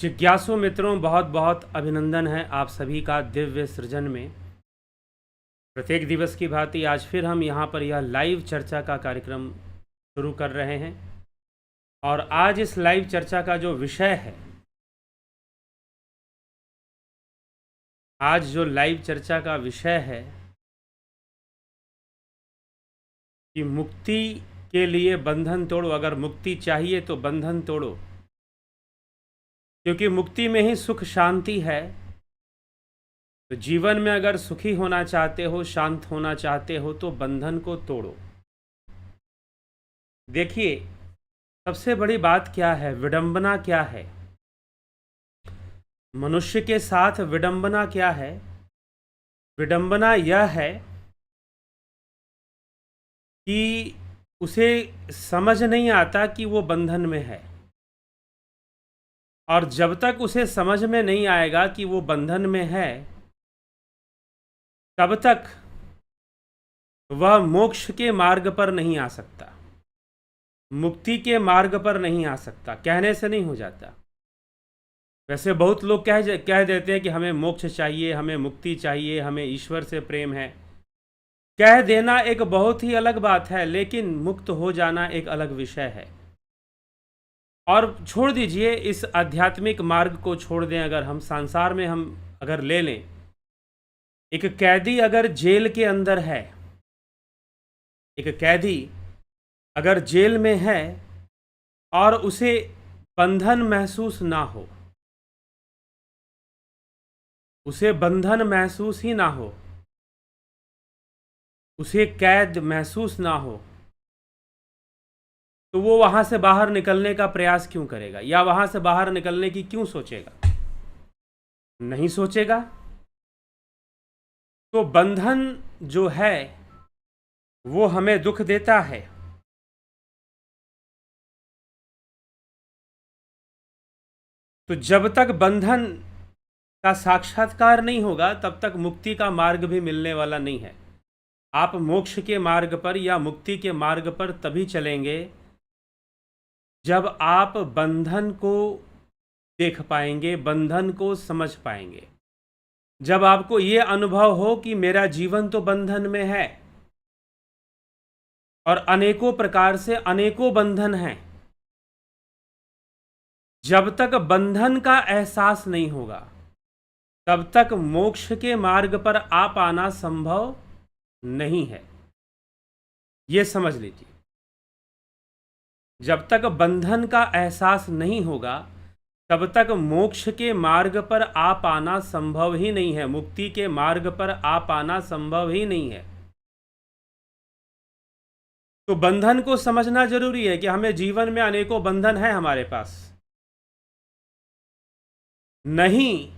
जिज्ञासु मित्रों, बहुत बहुत अभिनंदन है आप सभी का दिव्य सृजन में। प्रत्येक दिवस की भांति आज फिर हम यहाँ पर यह लाइव चर्चा का कार्यक्रम शुरू कर रहे हैं। और आज इस लाइव चर्चा का जो विषय है, आज जो लाइव चर्चा का विषय है कि मुक्ति के लिए बंधन तोड़ो। अगर मुक्ति चाहिए तो बंधन तोड़ो, क्योंकि मुक्ति में ही सुख शांति है। तो जीवन में अगर सुखी होना चाहते हो, शांत होना चाहते हो, तो बंधन को तोड़ो। देखिए, सबसे बड़ी बात क्या है, विडंबना क्या है, मनुष्य के साथ विडंबना क्या है? विडंबना यह है कि उसे समझ नहीं आता कि वो बंधन में है, और जब तक उसे समझ में नहीं आएगा कि वो बंधन में है, तब तक वह मोक्ष के मार्ग पर नहीं आ सकता, मुक्ति के मार्ग पर नहीं आ सकता। कहने से नहीं हो जाता। वैसे बहुत लोग कह देते हैं कि हमें मोक्ष चाहिए, हमें मुक्ति चाहिए, हमें ईश्वर से प्रेम है। कह देना एक बहुत ही अलग बात है, लेकिन मुक्त हो जाना एक अलग विषय है। और छोड़ दीजिए, इस आध्यात्मिक मार्ग को छोड़ दें, अगर हम संसार में हम अगर ले लें, एक कैदी अगर जेल के अंदर है, एक कैदी अगर जेल में है और उसे बंधन महसूस ना हो, उसे बंधन महसूस ही ना हो, उसे कैद महसूस ना हो, तो वो वहां से बाहर निकलने का प्रयास क्यों करेगा, या वहां से बाहर निकलने की क्यों सोचेगा? नहीं सोचेगा। तो बंधन जो है वो हमें दुख देता है। तो जब तक बंधन का साक्षात्कार नहीं होगा, तब तक मुक्ति का मार्ग भी मिलने वाला नहीं है। आप मोक्ष के मार्ग पर या मुक्ति के मार्ग पर तभी चलेंगे जब आप बंधन को देख पाएंगे, बंधन को समझ पाएंगे। जब आपको ये अनुभव हो कि मेरा जीवन तो बंधन में है और अनेकों प्रकार से अनेकों बंधन हैं। जब तक बंधन का एहसास नहीं होगा, तब तक मोक्ष के मार्ग पर आ पाना संभव नहीं है। ये समझ लीजिए, जब तक बंधन का एहसास नहीं होगा, तब तक मोक्ष के मार्ग पर आ पाना संभव ही नहीं है, मुक्ति के मार्ग पर आ पाना संभव ही नहीं है। तो बंधन को समझना जरूरी है कि हमें जीवन में अनेकों बंधन हैं हमारे पास। नहीं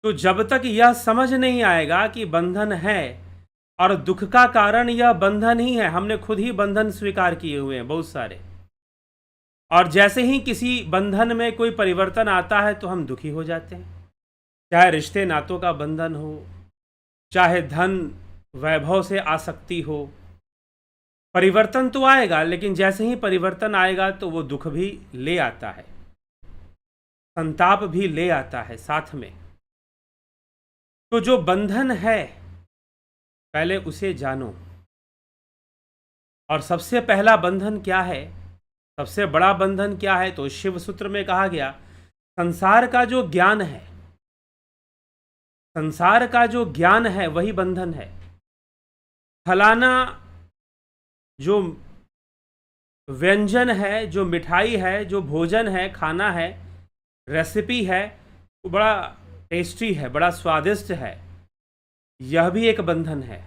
तो जब तक यह समझ नहीं आएगा कि बंधन है और दुख का कारण यह बंधन ही है, हमने खुद ही बंधन स्वीकार किए हुए हैं बहुत सारे, और जैसे ही किसी बंधन में कोई परिवर्तन आता है तो हम दुखी हो जाते हैं। चाहे रिश्ते नातों का बंधन हो, चाहे धन वैभव से आसक्ति हो, परिवर्तन तो आएगा, लेकिन जैसे ही परिवर्तन आएगा तो वो दुख भी ले आता है, संताप भी ले आता है साथ में। तो जो बंधन है, पहले उसे जानो। और सबसे पहला बंधन क्या है, सबसे बड़ा बंधन क्या है? तो शिव सूत्र में कहा गया, संसार का जो ज्ञान है, संसार का जो ज्ञान है वही बंधन है। फलाना जो व्यंजन है, जो मिठाई है, जो भोजन है, खाना है, रेसिपी है, वो बड़ा टेस्टी है, बड़ा स्वादिष्ट है, यह भी एक बंधन है,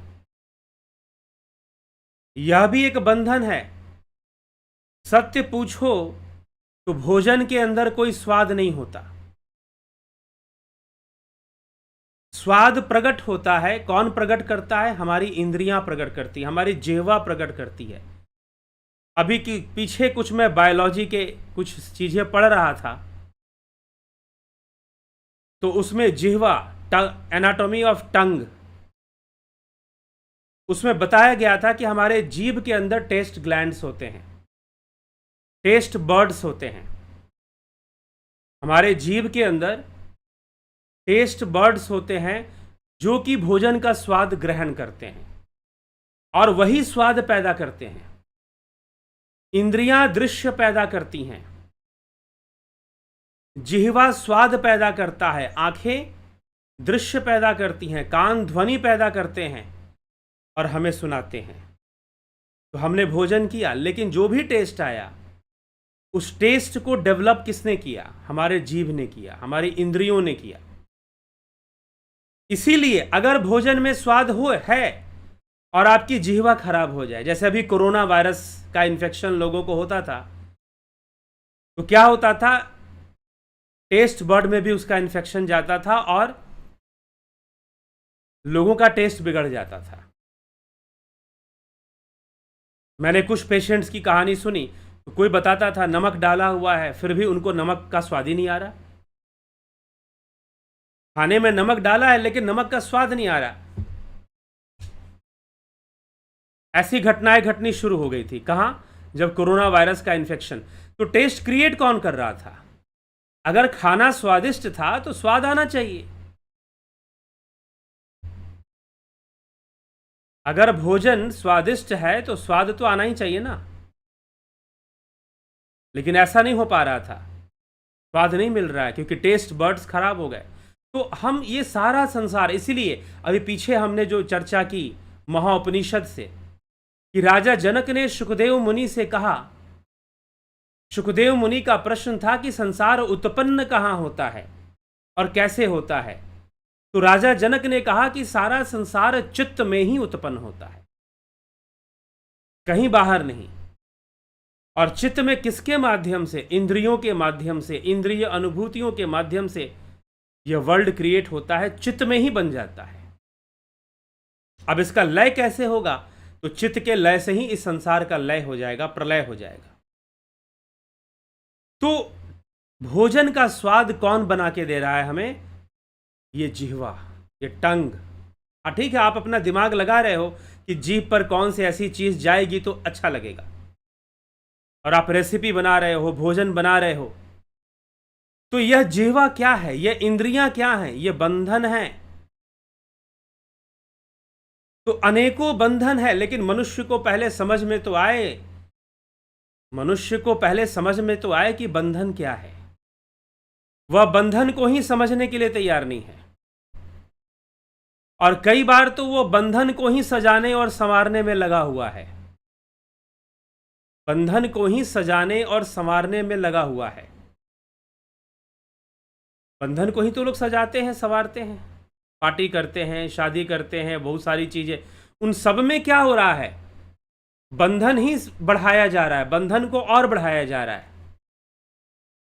यह भी एक बंधन है। सत्य पूछो तो भोजन के अंदर कोई स्वाद नहीं होता। स्वाद प्रकट होता है, कौन प्रकट करता है? हमारी इंद्रियां प्रकट करती है, हमारी जिह्वा प्रकट करती है। अभी की पीछे कुछ मैं बायोलॉजी के कुछ चीजें पढ़ रहा था, तो उसमें जिह्वा, एनाटॉमी ऑफ टंग, उसमें बताया गया था कि हमारे जीभ के अंदर टेस्ट ग्लैंड्स होते हैं, टेस्ट बर्ड्स होते हैं। हमारे जीभ के अंदर टेस्ट बर्ड्स होते हैं जो कि भोजन का स्वाद ग्रहण करते हैं और वही स्वाद पैदा करते हैं। इंद्रियां दृश्य पैदा करती हैं, जिह्वा स्वाद पैदा करता है, आंखें दृश्य पैदा करती हैं, कान ध्वनि पैदा करते हैं और हमें सुनाते हैं। तो हमने भोजन किया, लेकिन जो भी टेस्ट आया उस टेस्ट को डेवलप किसने किया? हमारे जीभ ने किया, हमारी इंद्रियों ने किया। इसीलिए अगर भोजन में स्वाद है और आपकी जिह्वा खराब हो जाए, जैसे अभी कोरोना वायरस का इन्फेक्शन लोगों को होता था, तो क्या होता था? टेस्ट बर्ड में भी उसका इन्फेक्शन जाता था और लोगों का टेस्ट बिगड़ जाता था। मैंने कुछ पेशेंट्स की कहानी सुनी, तो कोई बताता था नमक डाला हुआ है, फिर भी उनको नमक का स्वाद ही नहीं आ रहा। खाने में नमक डाला है लेकिन नमक का स्वाद नहीं आ रहा। ऐसी घटनाएं घटनी शुरू हो गई थी। कहां? जब कोरोना वायरस का इन्फेक्शन। तो टेस्ट क्रिएट कौन कर रहा था? अगर खाना स्वादिष्ट था तो स्वाद आना चाहिए। अगर भोजन स्वादिष्ट है तो स्वाद तो आना ही चाहिए ना। लेकिन ऐसा नहीं हो पा रहा था, स्वाद नहीं मिल रहा है क्योंकि टेस्ट बर्ड्स खराब हो गए। तो हम ये सारा संसार, इसीलिए अभी पीछे हमने जो चर्चा की महाउपनिषद से, कि राजा जनक ने शुकदेव मुनि से कहा, शुकदेव मुनि का प्रश्न था कि संसार उत्पन्न कहाँ होता है और कैसे होता है। तो राजा जनक ने कहा कि सारा संसार चित्त में ही उत्पन्न होता है, कहीं बाहर नहीं। और चित्त में किसके माध्यम से? इंद्रियों के माध्यम से, इंद्रिय अनुभूतियों के माध्यम से यह वर्ल्ड क्रिएट होता है, चित्त में ही बन जाता है। अब इसका लय कैसे होगा? तो चित्त के लय से ही इस संसार का लय हो जाएगा, प्रलय हो जाएगा। तो भोजन का स्वाद कौन बना के दे रहा है हमें? ये जिह्वा, ये टंग। ठीक है, आप अपना दिमाग लगा रहे हो कि जीभ पर कौन सी ऐसी चीज जाएगी तो अच्छा लगेगा, और आप रेसिपी बना रहे हो, भोजन बना रहे हो। तो यह जिह्वा क्या है? यह इंद्रियां क्या हैं? यह बंधन है। तो अनेकों बंधन है, लेकिन मनुष्य को पहले समझ में तो आए, मनुष्य को पहले समझ में तो आए कि बंधन क्या है। वह बंधन को ही समझने के लिए तैयार नहीं है, और कई बार तो वो बंधन को ही सजाने और संवारने में लगा हुआ है। बंधन को ही सजाने और संवारने में लगा हुआ है। बंधन को ही तो लोग सजाते हैं, संवारते हैं, पार्टी करते हैं, शादी करते हैं, बहुत सारी चीजें। उन सब में क्या हो रहा है? बंधन ही बढ़ाया जा रहा है, बंधन को और बढ़ाया जा रहा है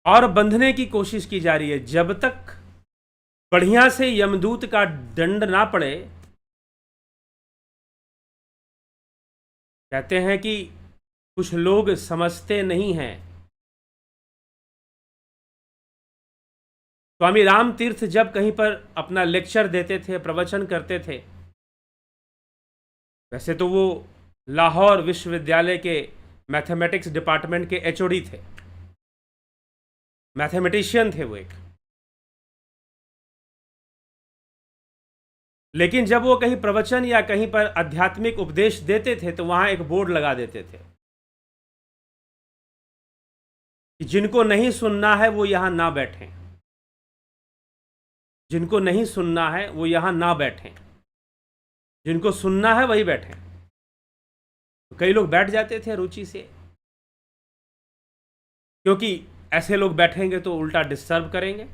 और बंधने की कोशिश की जा रही है। जब तक बढ़िया से यमदूत का दंड ना पड़े, कहते हैं कि कुछ लोग समझते नहीं हैं। स्वामी राम तीर्थ जब कहीं पर अपना लेक्चर देते थे, प्रवचन करते थे, वैसे तो वो लाहौर विश्वविद्यालय के मैथमेटिक्स डिपार्टमेंट के एचओडी थे, मैथमेटिशियन थे वो एक। लेकिन जब वो कहीं प्रवचन या कहीं पर आध्यात्मिक उपदेश देते थे तो वहां एक बोर्ड लगा देते थे कि जिनको नहीं सुनना है वो यहां ना बैठें, जिनको नहीं सुनना है वो यहां ना बैठें, जिनको सुनना है वही बैठें। तो कई लोग बैठ जाते थे रुचि से, क्योंकि ऐसे लोग बैठेंगे तो उल्टा डिस्टर्ब करेंगे,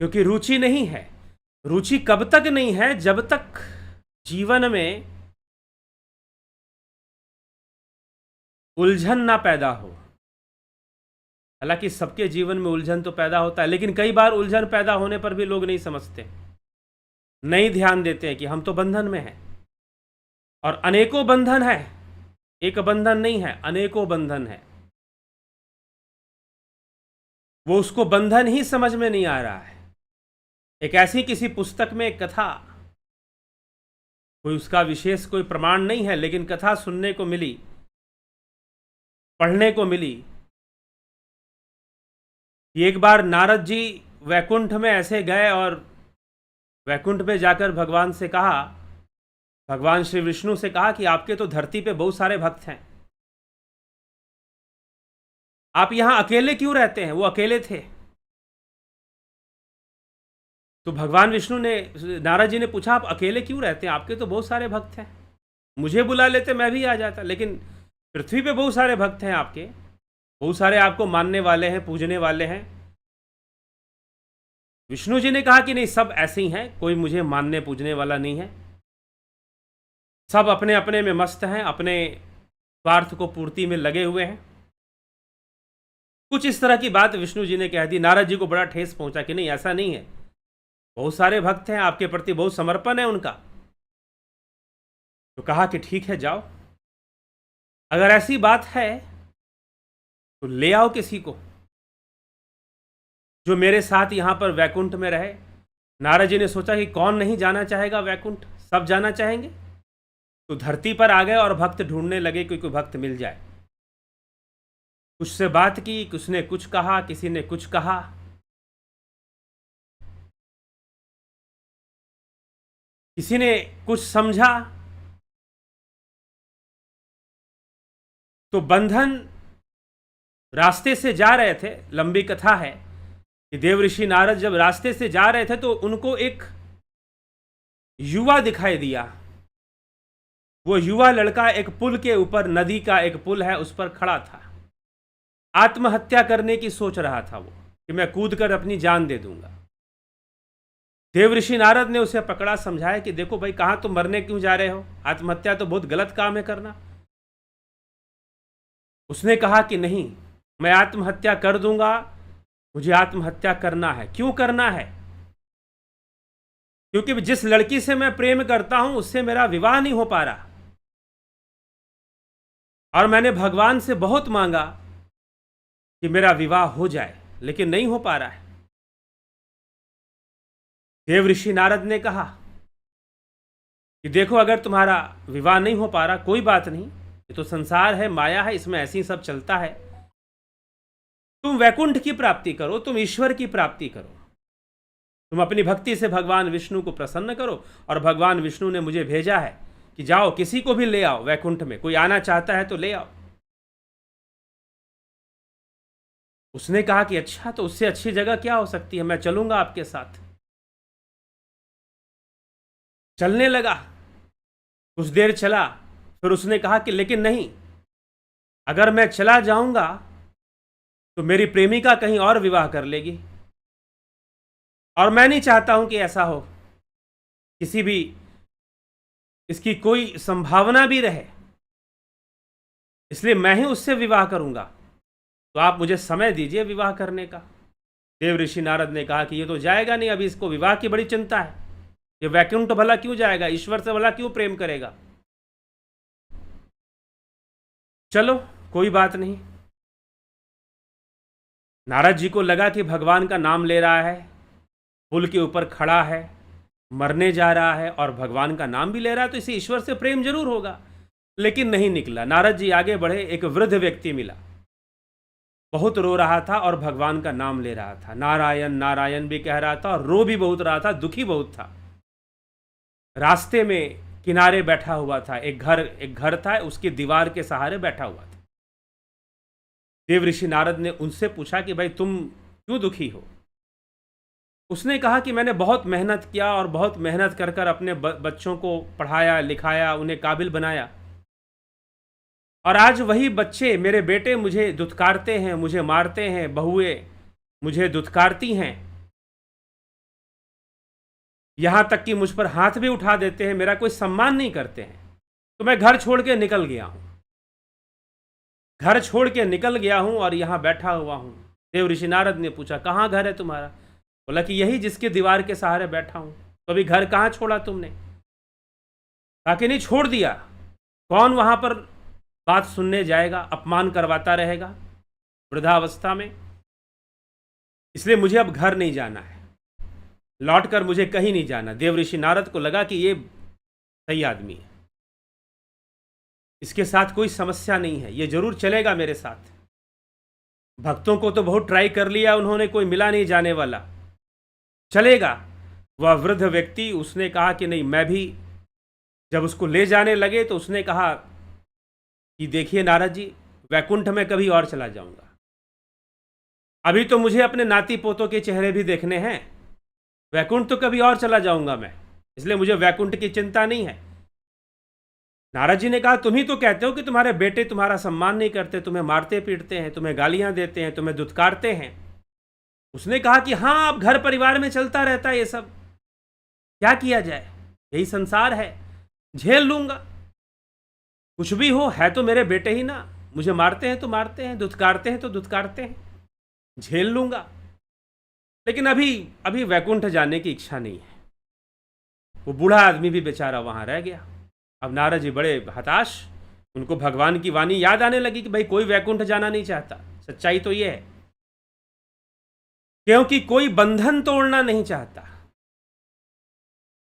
क्योंकि रुचि नहीं है। रुचि कब तक नहीं है? जब तक जीवन में उलझन ना पैदा हो। हालांकि सबके जीवन में उलझन तो पैदा होता है, लेकिन कई बार उलझन पैदा होने पर भी लोग नहीं समझते, नहीं ध्यान देते हैं कि हम तो बंधन में हैं, और अनेकों बंधन है, एक बंधन नहीं है, अनेकों बंधन है। वो उसको बंधन ही समझ में नहीं आ रहा है। एक ऐसी किसी पुस्तक में एक कथा, कोई उसका विशेष कोई प्रमाण नहीं है, लेकिन कथा सुनने को मिली, पढ़ने को मिली कि एक बार नारद जी वैकुंठ में ऐसे गए और वैकुंठ में जाकर भगवान से कहा, भगवान श्री विष्णु से कहा कि आपके तो धरती पे बहुत सारे भक्त हैं, आप यहां अकेले क्यों रहते हैं? वो अकेले थे। तो भगवान विष्णु ने, नारद जी ने पूछा, आप अकेले क्यों रहते हैं? आपके तो बहुत सारे भक्त हैं, मुझे बुला लेते मैं भी आ जाता। लेकिन पृथ्वी पे बहुत सारे भक्त हैं आपके, बहुत सारे आपको मानने वाले हैं, पूजने वाले हैं। विष्णु जी ने कहा कि नहीं, सब ऐसे ही हैं, कोई मुझे मानने पूजने वाला नहीं है, सब अपने अपने में मस्त हैं, अपने स्वार्थ को पूर्ति में लगे हुए हैं। कुछ इस तरह की बात विष्णु जी ने कह दी। नारद जी को बड़ा ठेस पहुंचा कि नहीं, ऐसा नहीं है, बहुत सारे भक्त हैं, आपके प्रति बहुत समर्पण है उनका। तो कहा कि ठीक है, जाओ, अगर ऐसी बात है तो ले आओ किसी को जो मेरे साथ यहां पर वैकुंठ में रहे। नारद जी ने सोचा कि कौन नहीं जाना चाहेगा वैकुंठ, सब जाना चाहेंगे। तो धरती पर आ गए और भक्त ढूंढने लगे कि कोई भक्त मिल जाए। कुछ से बात की, कुछ ने कुछ कहा, किसी ने कुछ कहा। किसी ने कुछ समझा। तो बंधन रास्ते से जा रहे थे, लंबी कथा है कि देव ऋषि नारद जब रास्ते से जा रहे थे तो उनको एक युवा दिखाई दिया। वो युवा लड़का एक पुल के ऊपर, नदी का एक पुल है उस पर खड़ा था, आत्महत्या करने की सोच रहा था वो, कि मैं कूद कर अपनी जान दे दूंगा। देव ऋषि नारद ने उसे पकड़ा, समझाया कि देखो भाई, कहां तुम मरने क्यों जा रहे हो, आत्महत्या तो बहुत गलत काम है करना। उसने कहा कि नहीं, मैं आत्महत्या कर दूंगा, मुझे आत्महत्या करना है। क्यों करना है? क्योंकि जिस लड़की से मैं प्रेम करता हूं उससे मेरा विवाह नहीं हो पा रहा, और मैंने भगवान से बहुत मांगा कि मेरा विवाह हो जाए, लेकिन नहीं हो पा रहा है। देव ऋषि नारद ने कहा कि देखो, अगर तुम्हारा विवाह नहीं हो पा रहा, कोई बात नहीं, ये तो संसार है, माया है, इसमें ऐसे ही सब चलता है। तुम वैकुंठ की प्राप्ति करो, तुम ईश्वर की प्राप्ति करो, तुम अपनी भक्ति से भगवान विष्णु को प्रसन्न करो। और भगवान विष्णु ने मुझे भेजा है कि जाओ, किसी को भी ले आओ वैकुंठ में, कोई आना चाहता है तो ले आओ। उसने कहा कि अच्छा, तो उससे अच्छी जगह क्या हो सकती है, मैं चलूंगा आपके साथ। चलने लगा, कुछ देर चला, फिर उसने कहा कि लेकिन नहीं, अगर मैं चला जाऊंगा तो मेरी प्रेमिका कहीं और विवाह कर लेगी, और मैं नहीं चाहता हूं कि ऐसा हो, किसी भी इसकी कोई संभावना भी रहे, इसलिए मैं ही उससे विवाह करूंगा, तो आप मुझे समय दीजिए विवाह करने का। देव ऋषि नारद ने कहा कि ये तो जाएगा नहीं, अभी इसको विवाह की बड़ी चिंता है, ये वैकुंठ भला क्यों जाएगा, ईश्वर से भला क्यों प्रेम करेगा। चलो, कोई बात नहीं। नारद जी को लगा कि भगवान का नाम ले रहा है, पुल के ऊपर खड़ा है, मरने जा रहा है और भगवान का नाम भी ले रहा है, तो इसे ईश्वर से प्रेम जरूर होगा। लेकिन नहीं निकला। नारद जी आगे बढ़े, एक वृद्ध व्यक्ति मिला, बहुत रो रहा था और भगवान का नाम ले रहा था, नारायण नारायण भी कह रहा था, और रो भी बहुत रहा था, दुखी बहुत था। रास्ते में किनारे बैठा हुआ था, एक घर था, उसकी दीवार के सहारे बैठा हुआ था। देव ऋषि नारद ने उनसे पूछा कि भाई, तुम क्यों दुखी हो? उसने कहा कि मैंने बहुत मेहनत किया और बहुत मेहनत कर कर अपने बच्चों को पढ़ाया लिखाया, उन्हें काबिल बनाया, और आज वही बच्चे, मेरे बेटे, मुझे दुत्कारते हैं, मुझे मारते हैं, बहुएं मुझे दुत्कारती हैं, यहां तक कि मुझ पर हाथ भी उठा देते हैं, मेरा कोई सम्मान नहीं करते हैं। तो मैं घर छोड़ के निकल गया हूं, घर छोड़ के निकल गया हूं और यहां बैठा हुआ हूं। देव ऋषि नारद ने पूछा, कहां घर है तुम्हारा? बोला कि यही जिसके दीवार के सहारे बैठा हूं। तो अभी घर कहां छोड़ा तुमने? कहा कि नहीं, छोड़ दिया। कौन वहां पर बात सुनने जाएगा, अपमान करवाता रहेगा वृद्धावस्था में, इसलिए मुझे अब घर नहीं जाना है, लौट कर मुझे कहीं नहीं जाना। देव ऋषि नारद को लगा कि ये सही आदमी है, इसके साथ कोई समस्या नहीं है, ये जरूर चलेगा मेरे साथ। भक्तों को तो बहुत ट्राई कर लिया उन्होंने, कोई मिला नहीं जाने वाला, चलेगा। वह वृद्ध व्यक्ति, उसने कहा कि नहीं, मैं भी। जब उसको ले जाने लगे तो उसने कहा कि देखिए नारद जी, वैकुंठ में कभी और चला जाऊंगा, अभी तो मुझे अपने नाती पोतों के चेहरे भी देखने हैं, वैकुंठ तो कभी और चला जाऊंगा मैं, इसलिए मुझे वैकुंठ की चिंता नहीं है। नारद जी ने कहा, तुम ही तो कहते हो कि तुम्हारे बेटे तुम्हारा सम्मान नहीं करते, तुम्हें मारते पीटते हैं, तुम्हें गालियां देते हैं, तुम्हें दुत्कारते हैं। उसने कहा कि हाँ, अब घर परिवार में चलता रहता है ये सब, क्या किया जाए, यही संसार है, झेल लूंगा, कुछ भी हो, है तो मेरे बेटे ही ना, मुझे मारते हैं तो मारते हैं, दुत्कारते हैं तो दुत्कारते हैं, झेल लूंगा, लेकिन अभी अभी वैकुंठ जाने की इच्छा नहीं है। वो बूढ़ा आदमी भी बेचारा वहां रह गया। अब नारद जी बड़े हताश, उनको भगवान की वाणी याद आने लगी कि भाई कोई वैकुंठ जाना नहीं चाहता, सच्चाई तो ये है, क्योंकि कोई बंधन तोड़ना नहीं चाहता।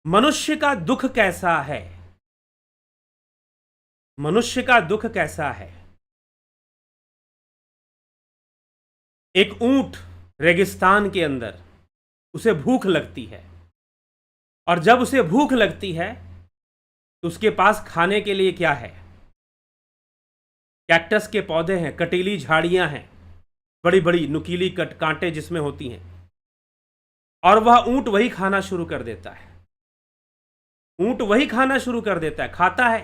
मनुष्य का दुख कैसा है, मनुष्य का दुख कैसा है। एक ऊंट रेगिस्तान के अंदर, उसे भूख लगती है, और जब उसे भूख लगती है तो उसके पास खाने के लिए क्या है, कैक्टस के पौधे हैं, कटीली झाड़ियां हैं, बड़ी बड़ी नुकीली कांटे जिसमें होती हैं, और वह ऊंट वही खाना शुरू कर देता है। ऊंट वही खाना शुरू कर देता है, खाता है,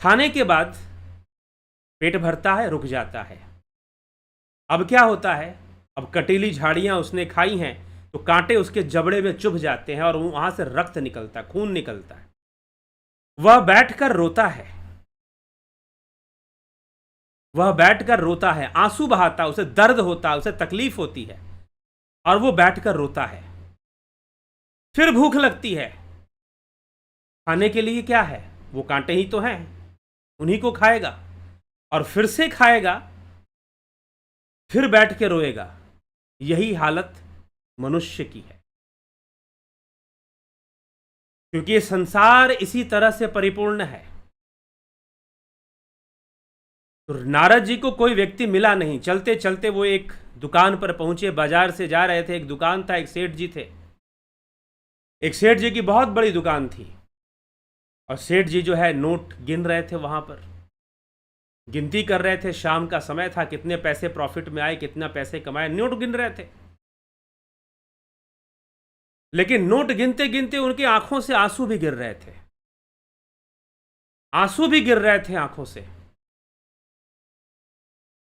खाने के बाद पेट भरता है, रुक जाता है। अब क्या होता है, अब कटीली झाड़ियां उसने खाई हैं तो कांटे उसके जबड़े में चुभ जाते हैं और वहां से रक्त निकलता है, खून निकलता है। वह बैठकर रोता है, वह बैठकर रोता है, आंसू बहाता, उसे दर्द होता है, उसे तकलीफ होती है, और वो बैठकर रोता है। फिर भूख लगती है, खाने के लिए क्या है, वो कांटे ही तो हैं, उन्हीं को खाएगा, और फिर से खाएगा, फिर बैठ के रोएगा। यही हालत मनुष्य की है, क्योंकि ये संसार इसी तरह से परिपूर्ण है। तो नारद जी को कोई व्यक्ति मिला नहीं, चलते चलते वो एक दुकान पर पहुंचे, बाजार से जा रहे थे, एक दुकान था, एक सेठ जी थे, एक सेठ जी की बहुत बड़ी दुकान थी, और सेठ जी जो है नोट गिन रहे थे, वहां पर गिनती कर रहे थे, शाम का समय था, कितने पैसे प्रॉफिट में आए, कितना पैसे कमाए, नोट गिन रहे थे। लेकिन नोट गिनते गिनते उनकी आंखों से आंसू भी गिर रहे थे, आंसू भी गिर रहे थे आंखों से।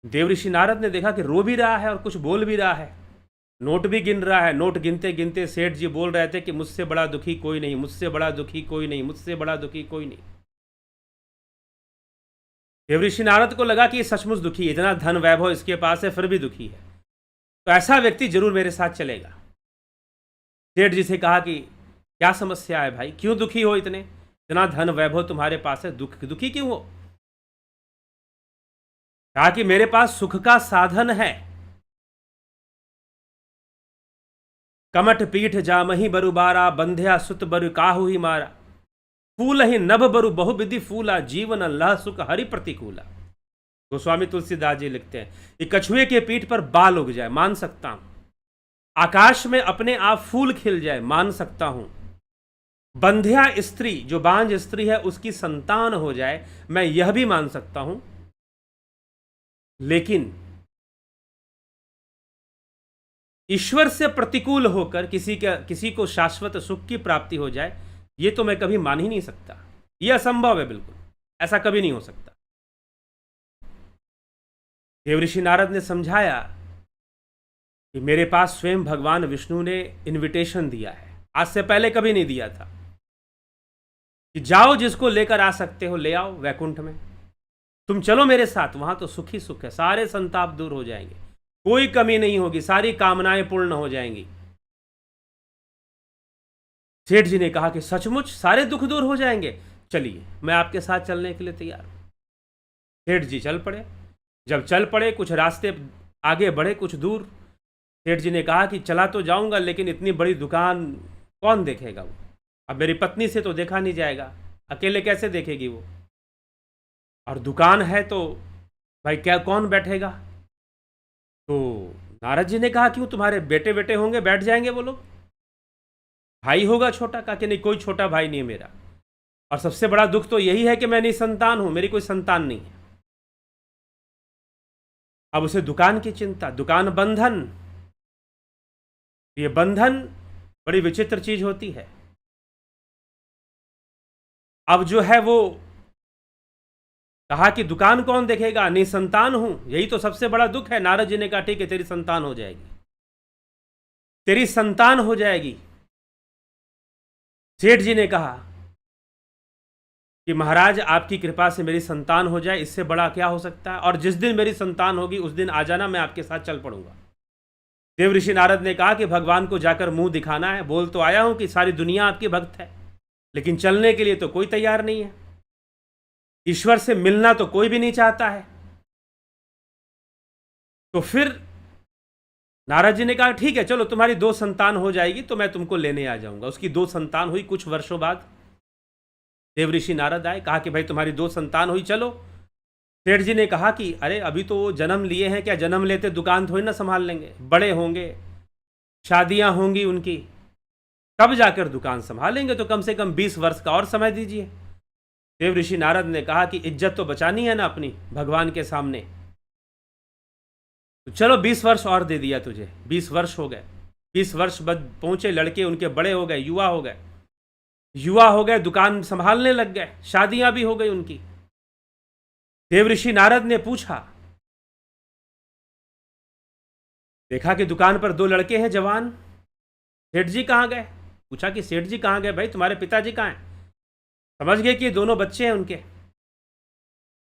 देवऋषि नारद ने देखा कि रो भी रहा है और कुछ बोल भी रहा है, नोट भी गिन रहा है। नोट गिनते गिनते सेठ जी बोल रहे थे कि मुझसे बड़ा दुखी कोई नहीं, मुझसे बड़ा दुखी कोई नहीं, मुझसे बड़ा दुखी कोई नहीं। देवऋषि नारद को लगा कि ये सचमुच दुखी है, इतना धन वैभव इसके पास है फिर भी दुखी है, तो ऐसा व्यक्ति जरूर मेरे साथ चलेगा। सेठ जी से कहा कि क्या समस्या है भाई, क्यों दुखी हो, इतना धन वैभव तुम्हारे पास है, दुखी क्यों हो। कहा कि मेरे पास सुख का साधन है, कमठ पीठ जामही बरु बारा, बंध्या सुत बरु काहू ही मारा, फूल ही नभ बरु बहुविधि फूला, जीवन अल्लाह सुख हरि प्रतिकूला। गोस्वामी तुलसीदास जी लिखते हैं कि कछुए के पीठ पर बाल उग जाए, मान सकता हूं, आकाश में अपने आप फूल खिल जाए, मान सकता हूं, बंध्या स्त्री, जो बांझ स्त्री है, उसकी संतान हो जाए, मैं यह भी मान सकता हूं, लेकिन ईश्वर से प्रतिकूल होकर किसी को शाश्वत सुख की प्राप्ति हो जाए, ये तो मैं कभी मान ही नहीं सकता, यह असंभव है, बिल्कुल ऐसा कभी नहीं हो सकता। देवऋषि नारद ने समझाया कि मेरे पास स्वयं भगवान विष्णु ने इनविटेशन दिया है, आज से पहले कभी नहीं दिया था, कि जाओ, जिसको लेकर आ सकते हो ले आओ वैकुंठ में, तुम चलो मेरे साथ, वहां तो सुख ही सुख है, सारे संताप दूर हो जाएंगे, कोई कमी नहीं होगी, सारी कामनाएं पूर्ण हो जाएंगी। सेठ जी ने कहा कि सचमुच सारे दुख दूर हो जाएंगे, चलिए मैं आपके साथ चलने के लिए तैयार हूं। सेठ जी चल पड़े। जब चल पड़े, कुछ रास्ते आगे बढ़े, कुछ दूर, सेठ जी ने कहा कि चला तो जाऊंगा, लेकिन इतनी बड़ी दुकान कौन देखेगा, वो अब मेरी पत्नी से तो देखा नहीं जाएगा, अकेले कैसे देखेगी वो, और दुकान है तो भाई क्या कौन बैठेगा, तो नारद जी ने कहा क्यों, तुम्हारे बेटे बेटे होंगे, बैठ जाएंगे वो लोग, भाई होगा छोटा? कहा कि नहीं, कोई छोटा भाई नहीं है मेरा, और सबसे बड़ा दुख तो यही है कि मैं निसंतान हूं, मेरी कोई संतान नहीं है। अब उसे दुकान की चिंता, दुकान बंधन, ये बंधन बड़ी विचित्र चीज होती है। अब जो है वो कहा कि दुकान कौन देखेगा, निसंतान हूं, यही तो सबसे बड़ा दुख है। नारद जी ने कहा ठीक है, तेरी संतान हो जाएगी, तेरी संतान हो जाएगी। सेठ जी ने कहा कि महाराज आपकी कृपा से मेरी संतान हो जाए, इससे बड़ा क्या हो सकता है, और जिस दिन मेरी संतान होगी उस दिन आ जाना, मैं आपके साथ चल पड़ूंगा। देव ऋषि नारद ने कहा कि भगवान को जाकर मुंह दिखाना है, बोल तो आया हूं कि सारी दुनिया आपकी भक्त है, लेकिन चलने के लिए तो कोई तैयार नहीं है, ईश्वर से मिलना तो कोई भी नहीं चाहता है। तो फिर नारद जी ने कहा ठीक है, चलो तुम्हारी 2 संतान हो जाएगी तो मैं तुमको लेने आ जाऊंगा। उसकी 2 संतान हुई। कुछ वर्षों बाद देव ऋषि नारद आए, कहा कि भाई तुम्हारी 2 संतान हुई, चलो। सेठ जी ने कहा कि अरे अभी तो वो जन्म लिए हैं, क्या जन्म लेते दुकान थोड़ी ना संभाल लेंगे, बड़े होंगे, शादियां होंगी उनकी, तब जाकर दुकान संभालेंगे, तो कम से कम 20 वर्ष का और समय दीजिए। देव ऋषि नारद ने कहा कि इज्जत तो बचानी है ना अपनी भगवान के सामने, तो चलो 20 वर्ष और दे दिया तुझे। 20 वर्ष हो गए, 20 वर्ष बाद पहुंचे, लड़के उनके बड़े हो गए, युवा हो गए, दुकान संभालने लग गए, शादियां भी हो गई उनकी। देव ऋषि नारद ने पूछा, देखा कि दुकान पर 2 लड़के हैं जवान, सेठ जी कहाँ गए? पूछा कि सेठ जी कहाँ गए भाई, तुम्हारे पिताजी कहाँ हैं? समझ गए कि ये दोनों बच्चे हैं उनके।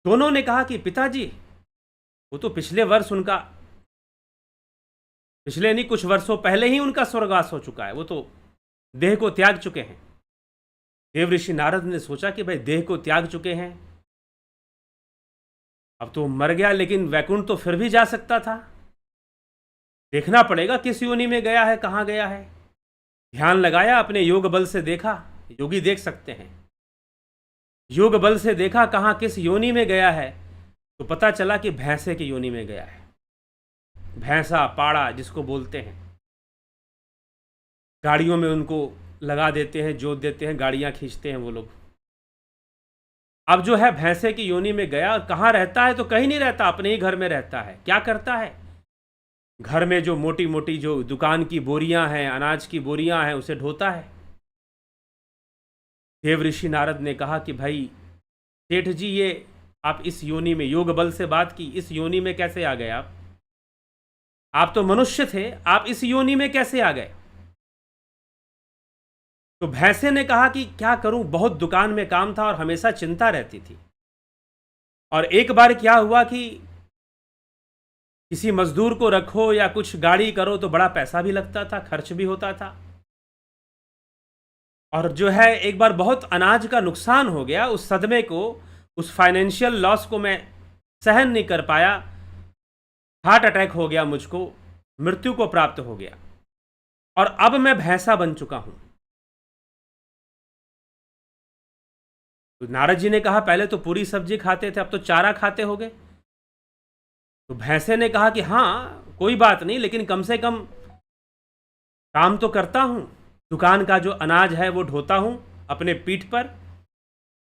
दोनों ने कहा कि पिताजी, वो तो पिछले वर्ष उनका, पिछले नहीं कुछ वर्षों पहले ही उनका स्वर्गवास हो चुका है, वो तो देह को त्याग चुके हैं। देव ऋषि नारद ने सोचा कि भाई देह को त्याग चुके हैं, अब तो मर गया, लेकिन वैकुंठ तो फिर भी जा सकता था, देखना पड़ेगा किस योनि में गया है, कहाँ गया है। ध्यान लगाया, अपने योग बल से देखा, योगी देख सकते हैं, योग बल से देखा कहाँ किस योनि में गया है, तो पता चला कि भैंसे की योनि में गया है। भैंसा पाड़ा जिसको बोलते हैं, गाड़ियों में उनको लगा देते हैं, जोत देते हैं, गाड़ियां खींचते हैं वो लोग। अब जो है भैंसे की योनि में गया, और कहाँ रहता है, तो कहीं नहीं रहता, अपने ही घर में रहता है। क्या करता है, घर में जो मोटी मोटी जो दुकान की बोरियां हैं, अनाज की बोरियां हैं, उसे ढोता है। देव ऋषि नारद ने कहा कि भाई सेठ जी, ये आप इस योनि में, योग बल से बात की, इस योनि में कैसे आ गए आप तो मनुष्य थे, आप इस योनि में कैसे आ गए? तो भैंसे ने कहा कि क्या करूं, बहुत दुकान में काम था और हमेशा चिंता रहती थी, और एक बार क्या हुआ कि किसी मजदूर को रखो या कुछ गाड़ी करो तो बड़ा पैसा भी लगता था, खर्च भी होता था, और जो है एक बार बहुत अनाज का नुकसान हो गया। उस सदमे को, उस फाइनेंशियल लॉस को मैं सहन नहीं कर पाया, हार्ट अटैक हो गया मुझको, मृत्यु को प्राप्त हो गया, और अब मैं भैंसा बन चुका हूं। तो नारद जी ने कहा पहले तो पूरी सब्जी खाते थे, अब तो चारा खाते होगे। तो भैंसे ने कहा कि हाँ कोई बात नहीं, लेकिन कम से कम काम तो करता हूं, दुकान का जो अनाज है वो ढोता हूं अपने पीठ पर,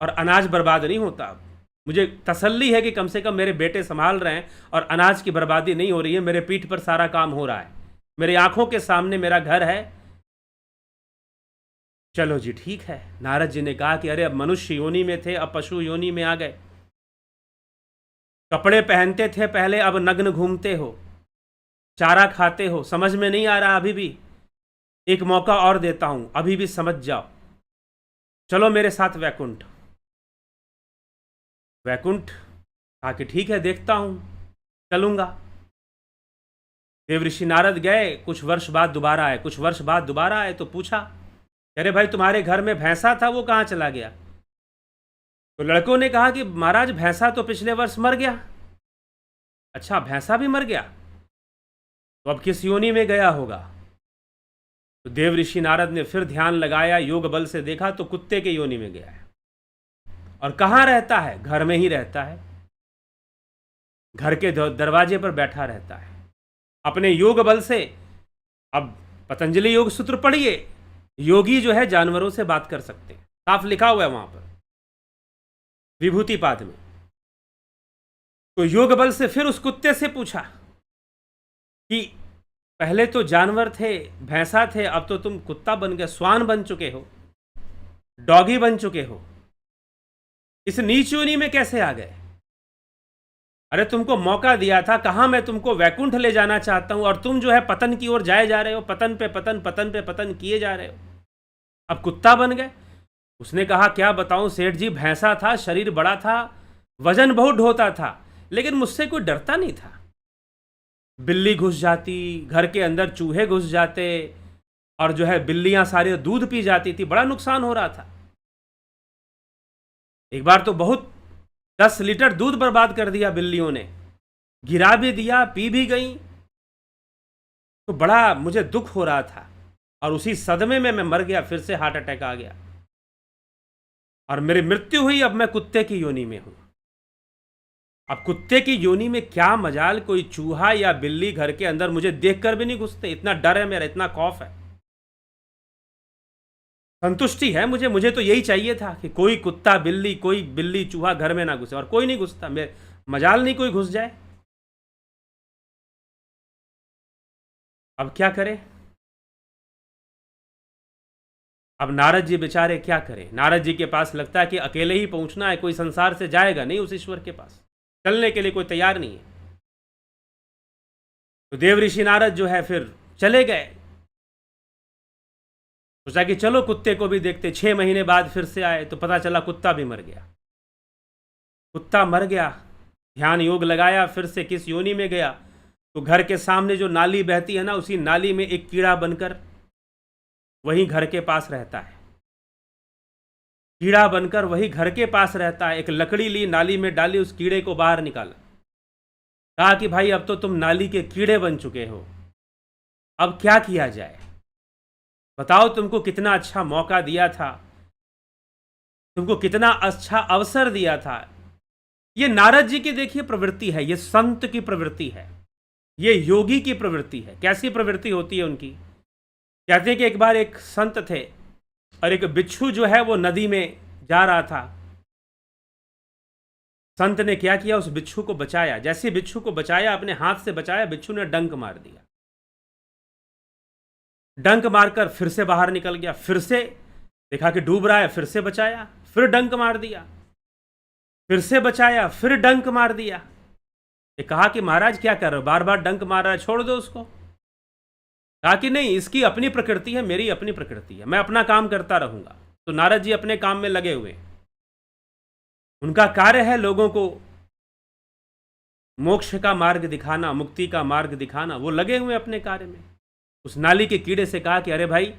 और अनाज बर्बाद नहीं होता। मुझे तसल्ली है कि कम से कम मेरे बेटे संभाल रहे हैं और अनाज की बर्बादी नहीं हो रही है, मेरे पीठ पर सारा काम हो रहा है, मेरी आंखों के सामने मेरा घर है। चलो जी ठीक है। नारद जी ने कहा कि अरे अब मनुष्य योनि में थे, अब पशु योनि में आ गए, कपड़े पहनते थे पहले, अब नग्न घूमते हो, चारा खाते हो, समझ में नहीं आ रहा अभी भी, एक मौका और देता हूं, अभी भी समझ जाओ, चलो मेरे साथ वैकुंठ। वैकुंठ कहा कि ठीक है, देखता हूं, चलूंगा। देव ऋषि नारद गए, कुछ वर्ष बाद दोबारा आए, कुछ वर्ष बाद दोबारा आए, तो पूछा अरे भाई तुम्हारे घर में भैंसा था, वो कहाँ चला गया? तो लड़कों ने कहा कि महाराज भैंसा तो पिछले वर्ष मर गया। अच्छा, भैंसा भी मर गया, तो अब किस योनि में गया होगा? तो देव ऋषि नारद ने फिर ध्यान लगाया, योग बल से देखा तो कुत्ते के योनि में गया है। और कहाँ रहता है? घर में ही रहता है, घर के दरवाजे पर बैठा रहता है। अपने योग बल से। अब पतंजलि योग सूत्र पढ़िए, योगी जो है जानवरों से बात कर सकते हैं, साफ लिखा हुआ है वहां पर विभूति पाद में। तो योग बल से फिर उस कुत्ते से पूछा कि पहले तो जानवर थे, भैंसा थे, अब तो तुम कुत्ता बन गए, स्वान बन चुके हो, डॉगी बन चुके हो, इस नीच योनि में कैसे आ गए? अरे तुमको मौका दिया था, कहा मैं तुमको वैकुंठ ले जाना चाहता हूं, और तुम जो है पतन की ओर जाए जा रहे हो, पतन पे पतन, पतन पे पतन किए जा रहे हो, अब कुत्ता बन गए। उसने कहा क्या बताऊं सेठ जी, भैंसा था, शरीर बड़ा था, वजन बहुत ढोता था, लेकिन मुझसे कोई डरता नहीं था। बिल्ली घुस जाती घर के अंदर, चूहे घुस जाते, और जो है बिल्लियां सारे दूध पी जाती थी, बड़ा नुकसान हो रहा था। एक बार तो बहुत 10 लीटर दूध बर्बाद कर दिया बिल्लियों ने, गिरा भी दिया, पी भी गई। तो बड़ा मुझे दुख हो रहा था, और उसी सदमे में मैं मर गया, फिर से हार्ट अटैक आ गया और मेरी मृत्यु हुई। अब मैं कुत्ते की योनि में हूं। अब कुत्ते की योनि में क्या मजाल, कोई चूहा या बिल्ली घर के अंदर मुझे देखकर भी नहीं घुसते, इतना डर है मेरा, इतना खौफ है। संतुष्टि है मुझे तो यही चाहिए था कि कोई कुत्ता बिल्ली, कोई बिल्ली चूहा घर में ना घुसे, और कोई नहीं घुसता, मैं मजाल नहीं कोई घुस जाए। अब क्या करें? अब नारद जी बेचारे क्या करें? नारद जी के पास लगता है कि अकेले ही पहुंचना है, कोई संसार से जाएगा नहीं उस ईश्वर के पास, चलने के लिए कोई तैयार नहीं है। तो देव ऋषि नारद जो है फिर चले गए, सोचा कि चलो कुत्ते को भी देखते। 6 महीने बाद फिर से आए तो पता चला कुत्ता भी मर गया। कुत्ता मर गया, ध्यान योग लगाया, फिर से किस योनि में गया, तो घर के सामने जो नाली बहती है ना, उसी नाली में एक कीड़ा बनकर वही घर के पास रहता है। कीड़ा बनकर वही घर के पास रहता है। एक लकड़ी ली, नाली में डाली, उस कीड़े को बाहर निकाला, कहा कि भाई अब तो तुम नाली के कीड़े बन चुके हो, अब क्या किया जाए? बताओ, तुमको कितना अच्छा मौका दिया था, तुमको कितना अच्छा अवसर दिया था। ये नारद जी की देखिए प्रवृत्ति है, ये संत की प्रवृत्ति है, ये योगी की प्रवृत्ति है। कैसी प्रवृत्ति होती है उनकी? कहते हैं कि एक बार एक संत थे और एक बिच्छू जो है वो नदी में जा रहा था। संत ने क्या किया, उस बिच्छू को बचाया। जैसे बिच्छू को बचाया, अपने हाथ से बचाया, बिच्छू ने डंक मार दिया। डंक मारकर फिर से बाहर निकल गया, फिर से देखा कि डूब रहा है, फिर से बचाया, फिर डंक मार दिया, फिर से बचाया, फिर डंक मार दिया। ये कहा कि महाराज क्या कर रहे हो, बार बार डंक मार रहा है, छोड़ दो उसको। कहा कि नहीं, इसकी अपनी प्रकृति है, मेरी अपनी प्रकृति है, मैं अपना काम करता रहूंगा। तो नारद जी अपने काम में लगे हुए, उनका कार्य है लोगों को मोक्ष का मार्ग दिखाना, मुक्ति का मार्ग दिखाना, वो लगे हुए अपने कार्य में। उस नाली के कीड़े से कहा कि अरे भाई,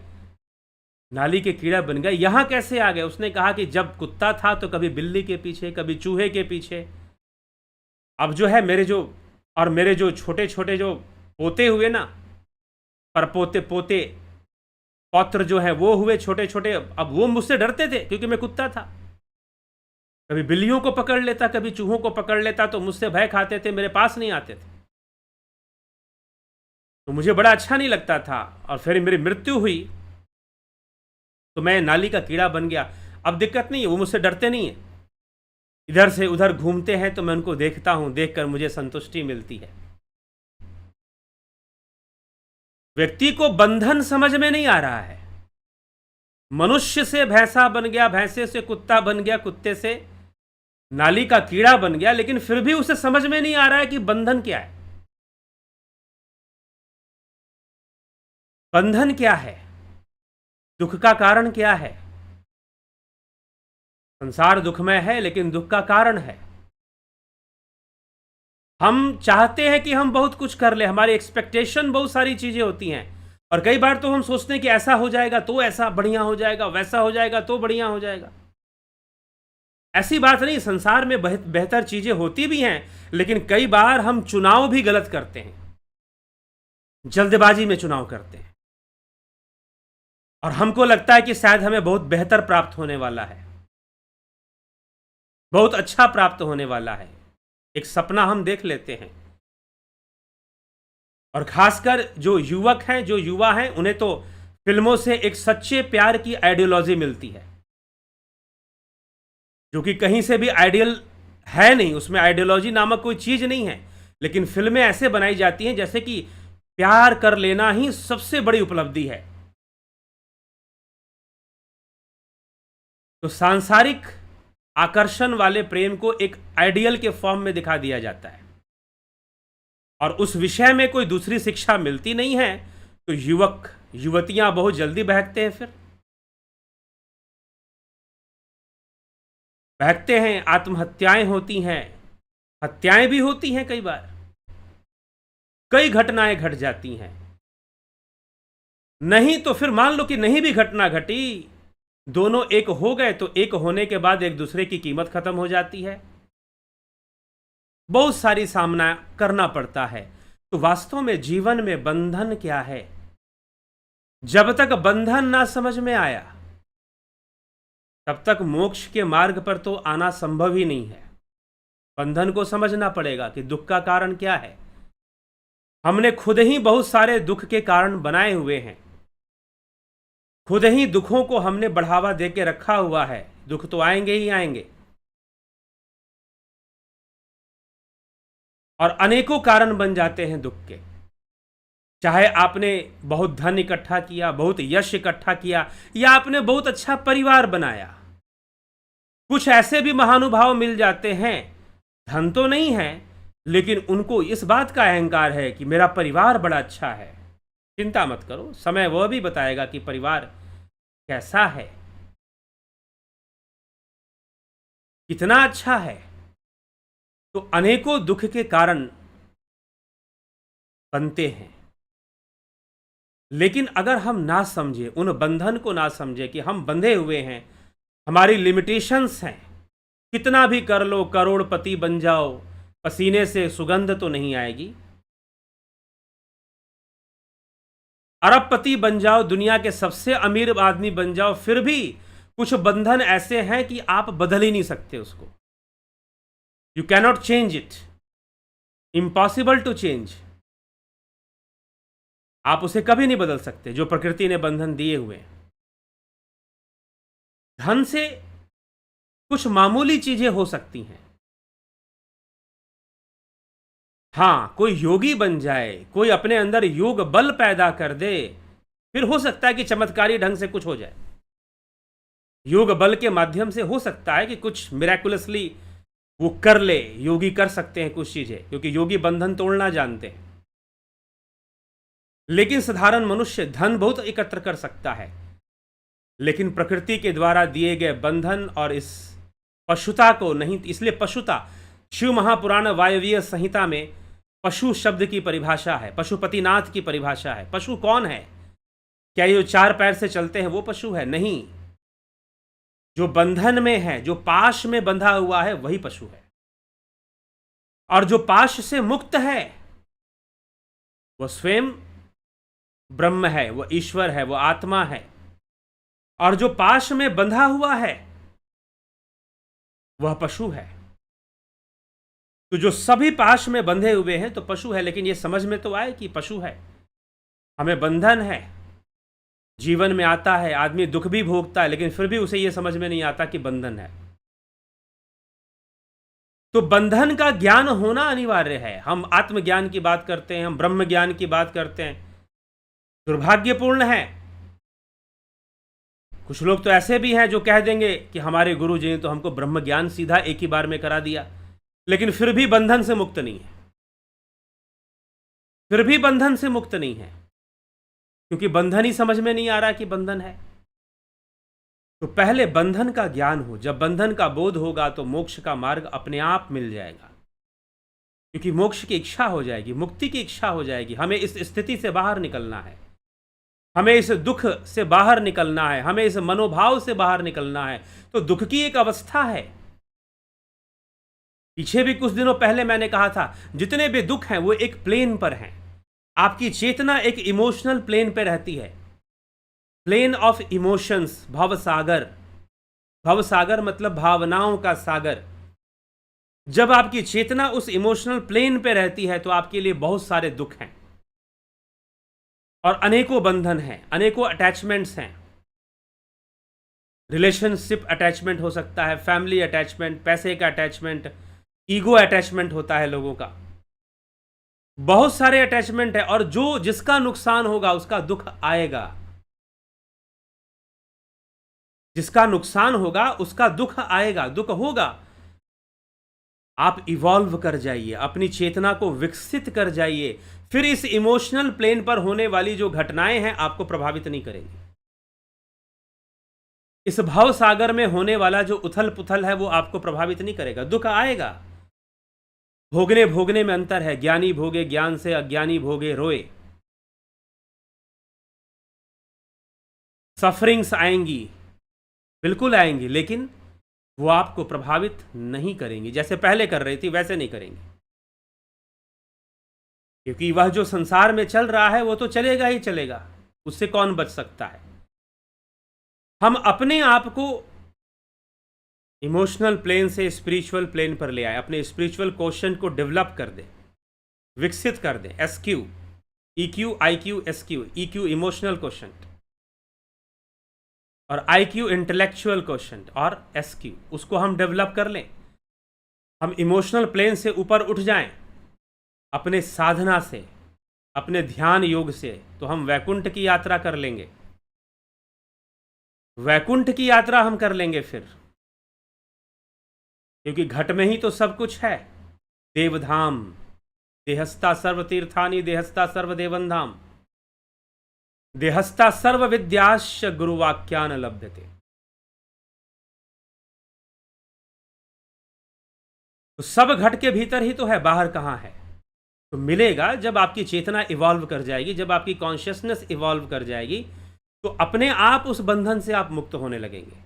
नाली के कीड़ा बन गए, यहां कैसे आ गए? उसने कहा कि जब कुत्ता था तो कभी बिल्ली के पीछे, कभी चूहे के पीछे, अब जो है मेरे जो छोटे छोटे जो पोते हुए ना, पर पोते पौत्र जो है वो हुए छोटे छोटे, अब वो मुझसे डरते थे क्योंकि मैं कुत्ता था। कभी बिल्लियों को पकड़ लेता, कभी चूहों को पकड़ लेता, तो मुझसे भय खाते थे, मेरे पास नहीं आते थे। तो मुझे बड़ा अच्छा नहीं लगता था, और फिर मेरी मृत्यु हुई तो मैं नाली का कीड़ा बन गया। अब दिक्कत नहीं है, वो मुझसे डरते नहीं है, इधर से उधर घूमते हैं तो मैं उनको देखता हूं, देखकर मुझे संतुष्टि मिलती है। व्यक्ति को बंधन समझ में नहीं आ रहा है। मनुष्य से भैंसा बन गया, भैंसे से कुत्ता बन गया, कुत्ते से नाली का कीड़ा बन गया, लेकिन फिर भी उसे समझ में नहीं आ रहा है कि बंधन क्या है। बंधन क्या है, दुख का कारण क्या है? संसार दुखमय है, लेकिन दुख का कारण है। हम चाहते हैं कि हम बहुत कुछ कर ले, हमारी एक्सपेक्टेशन बहुत सारी चीजें होती हैं, और कई बार तो हम सोचते हैं कि ऐसा हो जाएगा तो ऐसा बढ़िया हो जाएगा, वैसा हो जाएगा तो बढ़िया हो जाएगा। ऐसी बात नहीं, संसार में बेहतर चीजें होती भी हैं, लेकिन कई बार हम चुनाव भी गलत करते हैं, जल्दबाजी में चुनाव करते हैं, और हमको लगता है कि शायद हमें बहुत बेहतर प्राप्त होने वाला है, बहुत अच्छा प्राप्त होने वाला है। एक सपना हम देख लेते हैं, और खासकर जो युवक हैं, जो युवा हैं, उन्हें तो फिल्मों से एक सच्चे प्यार की आइडियोलॉजी मिलती है, जो कि कहीं से भी आइडियल है नहीं, उसमें आइडियोलॉजी नामक कोई चीज नहीं है। लेकिन फिल्में ऐसे बनाई जाती हैं जैसे कि प्यार कर लेना ही सबसे बड़ी उपलब्धि है। तो सांसारिक आकर्षण वाले प्रेम को एक आइडियल के फॉर्म में दिखा दिया जाता है, और उस विषय में कोई दूसरी शिक्षा मिलती नहीं है, तो युवक युवतियां बहुत जल्दी बहकते हैं, फिर बहकते हैं, आत्महत्याएं होती हैं, हत्याएं भी होती हैं, कई बार कई घटनाएं घट जाती हैं। नहीं तो फिर मान लो कि नहीं भी घटना घटी, दोनों एक हो गए, तो एक होने के बाद एक दूसरे की कीमत खत्म हो जाती है, बहुत सारी सामना करना पड़ता है। तो वास्तव में जीवन में बंधन क्या है, जब तक बंधन ना समझ में आया तब तक मोक्ष के मार्ग पर तो आना संभव ही नहीं है। बंधन को समझना पड़ेगा कि दुख का कारण क्या है। हमने खुद ही बहुत सारे दुख के कारण बनाए हुए हैं, खुद ही दुखों को हमने बढ़ावा दे के रखा हुआ है। दुख तो आएंगे ही आएंगे, और अनेकों कारण बन जाते हैं दुख के। चाहे आपने बहुत धन इकट्ठा किया, बहुत यश इकट्ठा किया, या आपने बहुत अच्छा परिवार बनाया। कुछ ऐसे भी महानुभाव मिल जाते हैं, धन तो नहीं है, लेकिन उनको इस बात का अहंकार है कि मेरा परिवार बड़ा अच्छा है। चिंता मत करो, समय वह भी बताएगा कि परिवार कैसा है, कितना अच्छा है। तो अनेकों दुख के कारण बनते हैं, लेकिन अगर हम ना समझे, उन बंधन को ना समझे कि हम बंधे हुए हैं, हमारी लिमिटेशंस हैं, कितना भी कर लो, करोड़पति बन जाओ, पसीने से सुगंध तो नहीं आएगी। अरबपति बन जाओ, दुनिया के सबसे अमीर आदमी बन जाओ, फिर भी कुछ बंधन ऐसे हैं कि आप बदल ही नहीं सकते उसको। You cannot change it, impossible to change. आप उसे कभी नहीं बदल सकते, जो प्रकृति ने बंधन दिए हुए हैं। धन से कुछ मामूली चीजें हो सकती हैं। हां, कोई योगी बन जाए, कोई अपने अंदर योग बल पैदा कर दे, फिर हो सकता है कि चमत्कारी ढंग से कुछ हो जाए। योग बल के माध्यम से हो सकता है कि कुछ मिरेकुलसली वो कर ले, योगी कर सकते हैं कुछ चीजें, क्योंकि योगी बंधन तोड़ना जानते हैं। लेकिन साधारण मनुष्य धन बहुत एकत्र कर सकता है, लेकिन प्रकृति के द्वारा दिए गए बंधन और इस पशुता को नहीं। इसलिए पशुता शिव महापुराण वायवीय संहिता में पशु शब्द की परिभाषा है, पशुपतिनाथ की परिभाषा है। पशु कौन है? क्या ये जो 4 पैर से चलते हैं वो पशु है? नहीं, जो बंधन में है, जो पाश में बंधा हुआ है, वही पशु है। और जो पाश से मुक्त है वह स्वयं ब्रह्म है, वह ईश्वर है, वह आत्मा है। और जो पाश में बंधा हुआ है वह पशु है। तो जो सभी पाश में बंधे हुए हैं तो पशु है। लेकिन यह समझ में तो आए कि पशु है, हमें बंधन है, जीवन में आता है, आदमी दुख भी भोगता है, लेकिन फिर भी उसे यह समझ में नहीं आता कि बंधन है। तो बंधन का ज्ञान होना अनिवार्य है। हम आत्मज्ञान की बात करते हैं, हम ब्रह्म ज्ञान की बात करते हैं। दुर्भाग्यपूर्ण है, कुछ लोग तो ऐसे भी हैं जो कह देंगे कि हमारे गुरु जी ने तो हमको ब्रह्म ज्ञान सीधा एक ही बार में करा दिया, लेकिन फिर भी बंधन से मुक्त नहीं है, फिर भी बंधन से मुक्त नहीं है, क्योंकि बंधन ही समझ में नहीं आ रहा कि बंधन है। तो पहले बंधन का ज्ञान हो। जब बंधन का बोध होगा तो मोक्ष का मार्ग अपने आप मिल जाएगा, क्योंकि मोक्ष की इच्छा हो जाएगी, मुक्ति की इच्छा हो जाएगी। हमें इस स्थिति से बाहर निकलना है, हमें इस दुख से बाहर निकलना है, हमें इस मनोभाव से बाहर निकलना है। तो दुख की एक अवस्था है। पीछे भी कुछ दिनों पहले मैंने कहा था, जितने भी दुख हैं वो एक प्लेन पर हैं। आपकी चेतना एक इमोशनल प्लेन पे रहती है, प्लेन ऑफ इमोशंस, भवसागर। भवसागर मतलब भावनाओं का सागर। जब आपकी चेतना उस इमोशनल प्लेन पे रहती है तो आपके लिए बहुत सारे दुख हैं। और अनेकों बंधन हैं, अनेकों अटैचमेंट्स हैं। रिलेशनशिप अटैचमेंट हो सकता है, फैमिली अटैचमेंट, पैसे का अटैचमेंट, ईगो अटैचमेंट होता है लोगों का, बहुत सारे अटैचमेंट है। और जो जिसका नुकसान होगा उसका दुख आएगा, जिसका नुकसान होगा उसका दुख आएगा, दुख होगा। आप इवॉल्व कर जाइए, अपनी चेतना को विकसित कर जाइए, फिर इस इमोशनल प्लेन पर होने वाली जो घटनाएं हैं आपको प्रभावित नहीं करेंगी। इस भव सागर में होने वाला जो उथल पुथल है वो आपको प्रभावित नहीं करेगा। दुख आएगा, भोगने भोगने में अंतर है। ज्ञानी भोगे ज्ञान से, अज्ञानी भोगे रोए। सफरिंग्स आएंगी, बिल्कुल आएंगी, लेकिन वो आपको प्रभावित नहीं करेंगी। जैसे पहले कर रही थी वैसे नहीं करेंगी, क्योंकि वह जो संसार में चल रहा है वो तो चलेगा ही चलेगा, उससे कौन बच सकता है। हम अपने आप को इमोशनल प्लेन से स्पिरिचुअल प्लेन पर ले आए, अपने स्पिरिचुअल क्वेश्चन को डेवलप कर दें, विकसित कर दें। SQ, EQ, IQ, SQ। EQ emotional question और IQ इंटेलेक्चुअल क्वेश्चन, और SQ उसको हम डेवलप कर लें। हम इमोशनल प्लेन से ऊपर उठ जाएं अपने साधना से, अपने ध्यान योग से, तो हम वैकुंठ की यात्रा कर लेंगे। वैकुंठ की यात्रा हम कर लेंगे फिर, क्योंकि घट में ही तो सब कुछ है। देवधाम, देहस्ता सर्व तीर्थानि, देहस्ता सर्व देवंधाम, देहस्ता सर्व विद्याश्च गुरुवाक्यान लभ्यते। तो सब घट के भीतर ही तो है, बाहर कहां है। तो मिलेगा जब आपकी चेतना इवॉल्व कर जाएगी, जब आपकी कॉन्शियसनेस इवॉल्व कर जाएगी, तो अपने आप उस बंधन से आप मुक्त होने लगेंगे।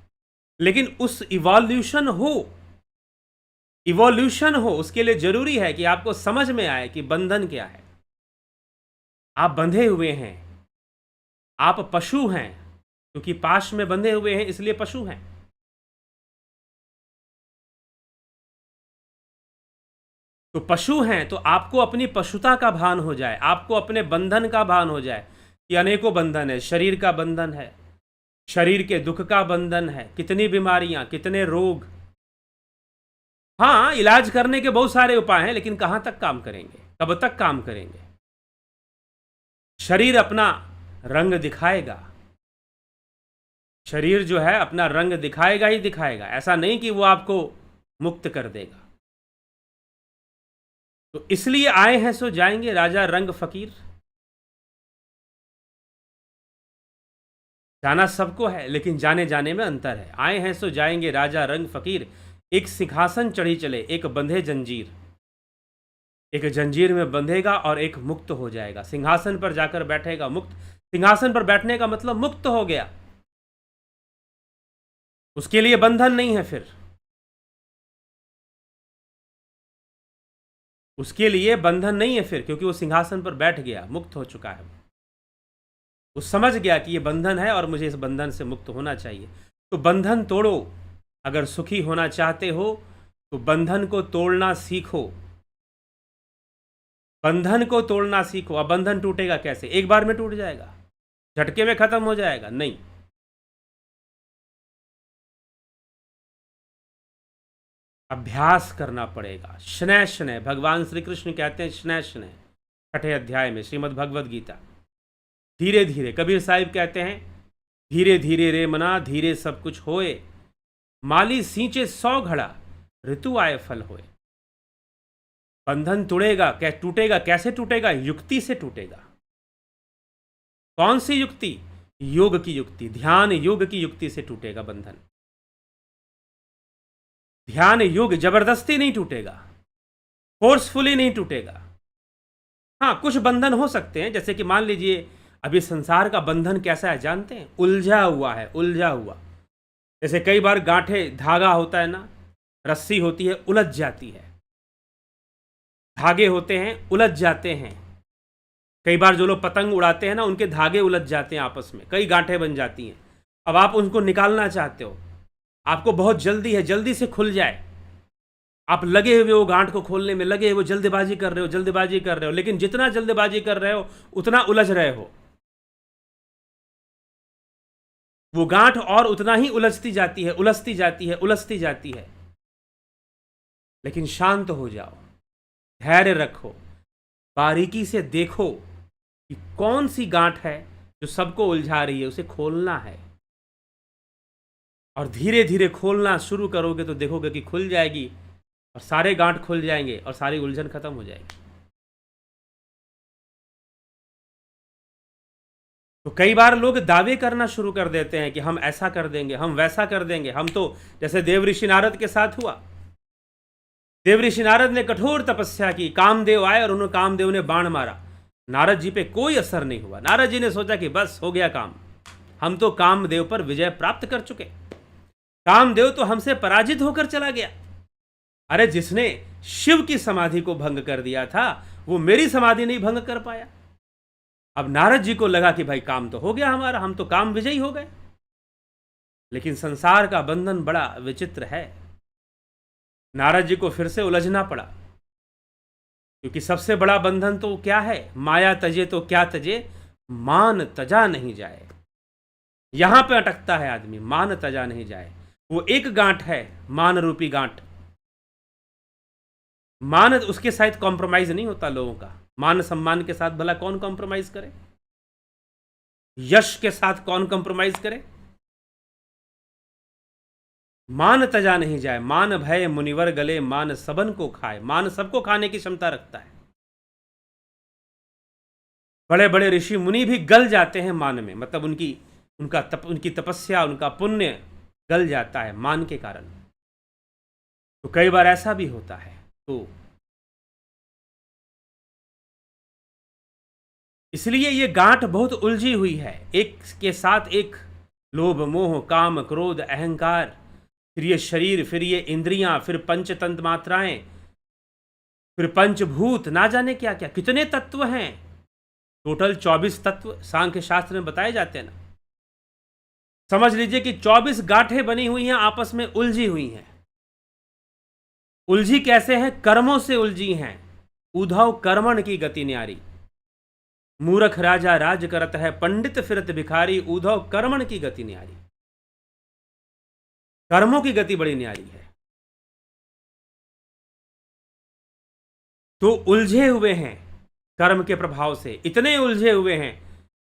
लेकिन उस इवोल्यूशन हो, उसके लिए जरूरी है कि आपको समझ में आए कि बंधन क्या है। आप बंधे हुए हैं, आप पशु हैं, क्योंकि पाश में बंधे हुए हैं इसलिए पशु हैं। तो पशु हैं तो आपको अपनी पशुता का भान हो जाए, आपको अपने बंधन का भान हो जाए कि अनेकों बंधन है। शरीर का बंधन है, शरीर के दुख का बंधन है, कितनी बीमारियां, कितने रोग। हाँ, इलाज करने के बहुत सारे उपाय हैं, लेकिन कहां तक काम करेंगे, कब तक काम करेंगे। शरीर अपना रंग दिखाएगा, शरीर जो है अपना रंग दिखाएगा ही दिखाएगा, ऐसा नहीं कि वो आपको मुक्त कर देगा। तो इसलिए आए हैं सो जाएंगे, राजा रंग फकीर। जाना सबको है, लेकिन जाने जाने में अंतर है। आए हैं सो जाएंगे, राजा रंग फकीर। एक सिंहासन चढ़ी चले, एक बंधे जंजीर। एक जंजीर में बंधेगा और एक मुक्त हो जाएगा, सिंहासन पर जाकर बैठेगा मुक्त। सिंहासन पर बैठने का मतलब मुक्त हो गया, उसके लिए बंधन नहीं है। फिर उसके लिए बंधन नहीं है फिर, क्योंकि वो सिंहासन पर बैठ गया, मुक्त हो चुका है। वो समझ गया कि ये बंधन है और मुझे इस बंधन से मुक्त होना चाहिए। तो बंधन तोड़ो। अगर सुखी होना चाहते हो तो बंधन को तोड़ना सीखो, बंधन को तोड़ना सीखो। अब बंधन टूटेगा कैसे? एक बार में टूट जाएगा, झटके में खत्म हो जाएगा? नहीं, अभ्यास करना पड़ेगा। शनैः शनैः, भगवान श्री कृष्ण कहते हैं शनैः शनैः, 6ठे अध्याय में श्रीमद् भगवद गीता। धीरे धीरे, कबीर साहिब कहते हैं, धीरे धीरे रे मना, धीरे सब कुछ होए, माली सींचे 100 घड़ा, ऋतु आए फल होए। बंधन टूटेगा कैसे टूटेगा? युक्ति से टूटेगा। कौन सी युक्ति? योग की युक्ति, ध्यान योग की युक्ति से टूटेगा बंधन। ध्यान योग जबरदस्ती नहीं टूटेगा, फोर्सफुली नहीं टूटेगा। हाँ, कुछ बंधन हो सकते हैं, जैसे कि मान लीजिए अभी संसार का बंधन कैसा है जानते हैं? उलझा हुआ है, उलझा हुआ। जैसे कई बार गांठे, धागा होता है ना, रस्सी होती है, उलझ जाती है, धागे होते हैं, उलझ जाते हैं। कई बार जो लोग पतंग उड़ाते हैं ना, उनके धागे उलझ जाते हैं आपस में, कई गांठें बन जाती हैं। अब आप उनको निकालना चाहते हो, आपको बहुत जल्दी है, जल्दी से खुल जाए, आप लगे हुए हो गांठ को खोलने में, लगे हुए, जल्दबाजी कर रहे हो, लेकिन जितना जल्दबाजी कर रहे हो उतना उलझ रहे हो। वो गांठ और उतना ही उलझती जाती है, उलझती जाती है, उलझती जाती है। लेकिन शांत हो जाओ, धैर्य रखो, बारीकी से देखो कि कौन सी गांठ है जो सबको उलझा रही है, उसे खोलना है। और धीरे धीरे खोलना शुरू करोगे तो देखोगे कि खुल जाएगी और सारे गांठ खुल जाएंगे और सारी उलझन खत्म हो जाएगी। तो कई बार लोग दावे करना शुरू कर देते हैं कि हम ऐसा कर देंगे, हम वैसा कर देंगे, हम तो, जैसे देवऋषि नारद के साथ हुआ। देवऋषि नारद ने कठोर तपस्या की, कामदेव आए और उन्होंने, कामदेव ने बाण मारा, नारद जी पे कोई असर नहीं हुआ। नारद जी ने सोचा कि बस हो गया काम, हम तो कामदेव पर विजय प्राप्त कर चुके, कामदेव तो हमसे पराजित होकर चला गया। अरे जिसने शिव की समाधि को भंग कर दिया था वो मेरी समाधि नहीं भंग कर पाया। अब नारद जी को लगा कि भाई काम तो हो गया हमारा, हम तो काम विजयी हो गए। लेकिन संसार का बंधन बड़ा विचित्र है। नारद जी को फिर से उलझना पड़ा, क्योंकि सबसे बड़ा बंधन तो क्या है? माया तजे तो क्या तजे, मान तजा नहीं जाए। यहां पे अटकता है आदमी, मान तजा नहीं जाए। वो एक गांठ है, मान रूपी गांठ। मान, उसके साथ कॉम्प्रोमाइज नहीं होता लोगों का। मान सम्मान के साथ भला कौन कॉम्प्रोमाइज करे? यश के साथ कौन कॉम्प्रोमाइज करे? मान तजा नहीं जाए, मान भय मुनिवर गले, मान सबन को खाए। मान सबको खाने की क्षमता रखता है। बड़े बड़े ऋषि मुनि भी गल जाते हैं मान में, मतलब उनकी तपस्या, उनका पुण्य गल जाता है मान के कारण। तो कई बार ऐसा भी होता है। तो इसलिए ये गांठ बहुत उलझी हुई है, एक के साथ एक लोभ मोह काम क्रोध अहंकार, फिर ये शरीर, फिर ये इंद्रियां, फिर पंचतंत्र मात्राएं, फिर पंचभूत, ना जाने क्या क्या, कितने तत्व हैं। टोटल 24 तत्व सांख्य शास्त्र में बताए जाते हैं ना। समझ लीजिए कि 24 गांठें बनी हुई हैं, आपस में उलझी हुई हैं। उलझी कैसे हैं? कर्मों से उलझी हैं। उद्धव कर्मण की गति न्यारी, मूर्ख राजा राज करत है, पंडित फिरत भिखारी, उद्धव कर्मण की गति न्यारी। कर्मों की गति बड़ी न्यारी है। तो उलझे हुए हैं कर्म के प्रभाव से, इतने उलझे हुए हैं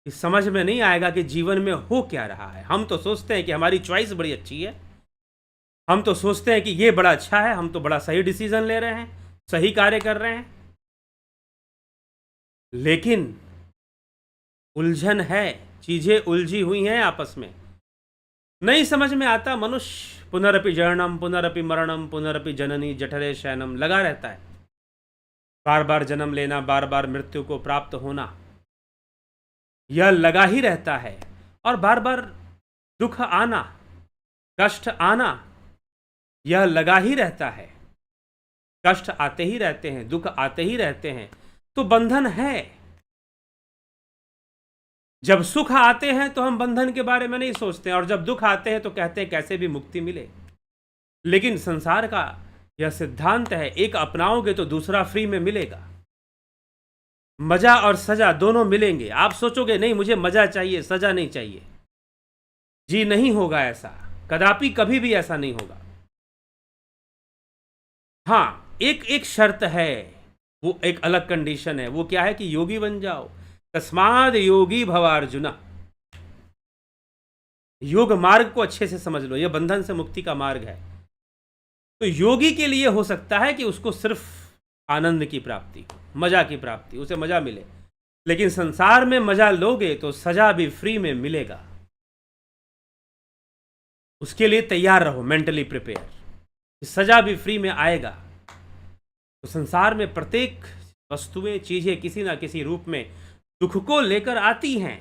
कि समझ में नहीं आएगा कि जीवन में हो क्या रहा है। हम तो सोचते हैं कि हमारी चॉइस बड़ी अच्छी है, हम तो सोचते हैं कि ये बड़ा अच्छा है, हम तो बड़ा सही डिसीजन ले रहे हैं, सही कार्य कर रहे हैं। लेकिन उलझन है, चीजें उलझी हुई हैं आपस में, नहीं समझ में आता। मनुष्य पुनरपि जननम पुनरपि मरणम पुनरपि जननी जठरे शयनम लगा रहता है। बार बार जन्म लेना, बार बार मृत्यु को प्राप्त होना, यह लगा ही रहता है। और बार बार दुख आना, कष्ट आना, यह लगा ही रहता है। कष्ट आते ही रहते हैं, दुख आते ही रहते हैं। तो बंधन है। जब सुख आते हैं तो हम बंधन के बारे में नहीं सोचते, और जब दुख आते हैं तो कहते हैं कैसे भी मुक्ति मिले। लेकिन संसार का यह सिद्धांत है, एक अपनाओगे तो दूसरा फ्री में मिलेगा। मजा और सजा दोनों मिलेंगे। आप सोचोगे नहीं मुझे मजा चाहिए, सजा नहीं चाहिए, जी नहीं होगा ऐसा, कदापि कभी भी ऐसा नहीं होगा। हाँ, एक शर्त है, वो एक अलग कंडीशन है। वो क्या है कि योगी बन जाओ। तस्माद योगी भवार्जुना। योग मार्ग को अच्छे से समझ लो, यह बंधन से मुक्ति का मार्ग है। तो योगी के लिए हो सकता है कि उसको सिर्फ आनंद की प्राप्ति, मजा की प्राप्ति, उसे मजा मिले। लेकिन संसार में मजा लोगे तो सजा भी फ्री में मिलेगा। उसके लिए तैयार रहो, मेंटली प्रिपेयर, सजा भी फ्री में आएगा। तो संसार में प्रत्येक वस्तुएं, चीजें किसी ना किसी रूप में दुख को लेकर आती हैं।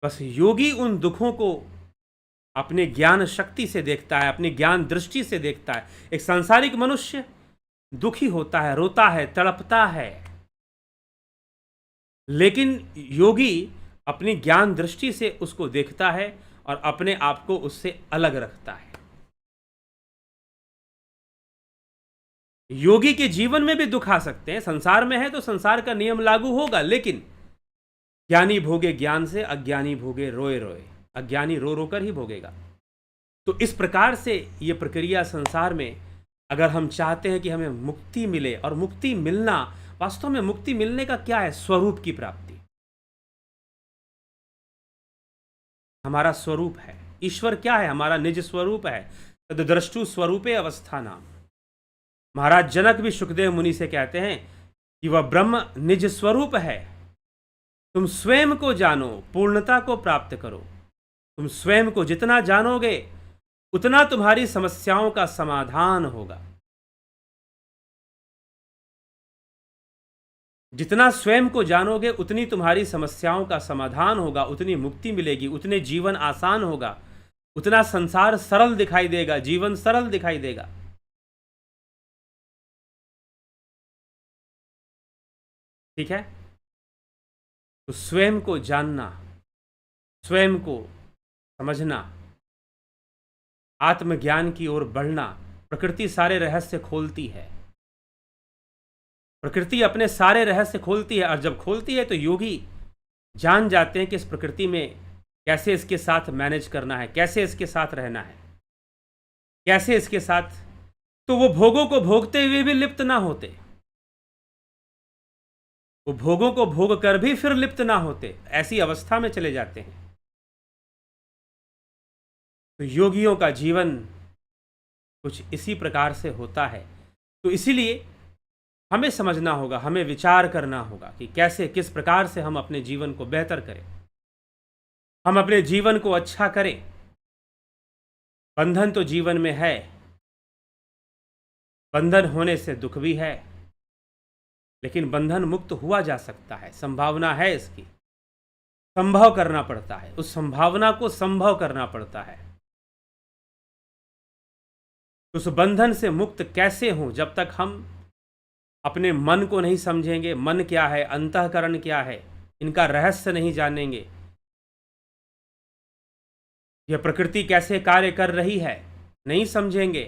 बस योगी उन दुखों को अपने ज्ञान शक्ति से देखता है, अपनी ज्ञान दृष्टि से देखता है। एक सांसारिक मनुष्य दुखी होता है, रोता है, तड़पता है, लेकिन योगी अपनी ज्ञान दृष्टि से उसको देखता है और अपने आप को उससे अलग रखता है। योगी के जीवन में भी दुख आ सकते हैं, संसार में है तो संसार का नियम लागू होगा, लेकिन ज्ञानी भोगे ज्ञान से, अज्ञानी भोगे रोए रोए। अज्ञानी रो रो कर ही भोगेगा। तो इस प्रकार से ये प्रक्रिया संसार में, अगर हम चाहते हैं कि हमें मुक्ति मिले, और मुक्ति मिलना, वास्तव में मुक्ति मिलने का क्या है? स्वरूप की प्राप्ति। हमारा स्वरूप है। ईश्वर क्या है? हमारा निज स्वरूप है। तद्द्रष्टु स्वरूपे अवस्था नाम। महाराज जनक भी सुखदेव मुनि से कहते हैं कि वह ब्रह्म निज स्वरूप है। तुम स्वयं को जानो, पूर्णता को प्राप्त करो। तुम स्वयं को जितना जानोगे उतना तुम्हारी समस्याओं का समाधान होगा। जितना स्वयं को जानोगे उतनी तुम्हारी समस्याओं का समाधान होगा, उतनी मुक्ति मिलेगी, उतने जीवन आसान होगा, उतना संसार सरल दिखाई देगा, जीवन सरल दिखाई देगा। ठीक है? तो स्वयं को जानना, स्वयं को समझना, आत्मज्ञान की ओर बढ़ना, प्रकृति सारे रहस्य खोलती है। प्रकृति अपने सारे रहस्य खोलती है, और जब खोलती है तो योगी जान जाते हैं कि इस प्रकृति में कैसे इसके साथ मैनेज करना है, कैसे इसके साथ रहना है, कैसे इसके साथ। तो वो भोगों को भोगते हुए भी लिप्त ना होते, वो भोगों को भोग कर भी फिर लिप्त ना होते, ऐसी अवस्था में चले जाते हैं। तो योगियों का जीवन कुछ इसी प्रकार से होता है। तो इसीलिए हमें समझना होगा, हमें विचार करना होगा कि कैसे, किस प्रकार से हम अपने जीवन को बेहतर करें, हम अपने जीवन को अच्छा करें। बंधन तो जीवन में है, बंधन होने से दुख भी है, लेकिन बंधन मुक्त हुआ जा सकता है, संभावना है इसकी। संभव करना पड़ता है, उस संभावना को संभव करना पड़ता है। उस बंधन से मुक्त कैसे हों? जब तक हम अपने मन को नहीं समझेंगे, मन क्या है, अंतःकरण क्या है, इनका रहस्य नहीं जानेंगे, यह प्रकृति कैसे कार्य कर रही है नहीं समझेंगे,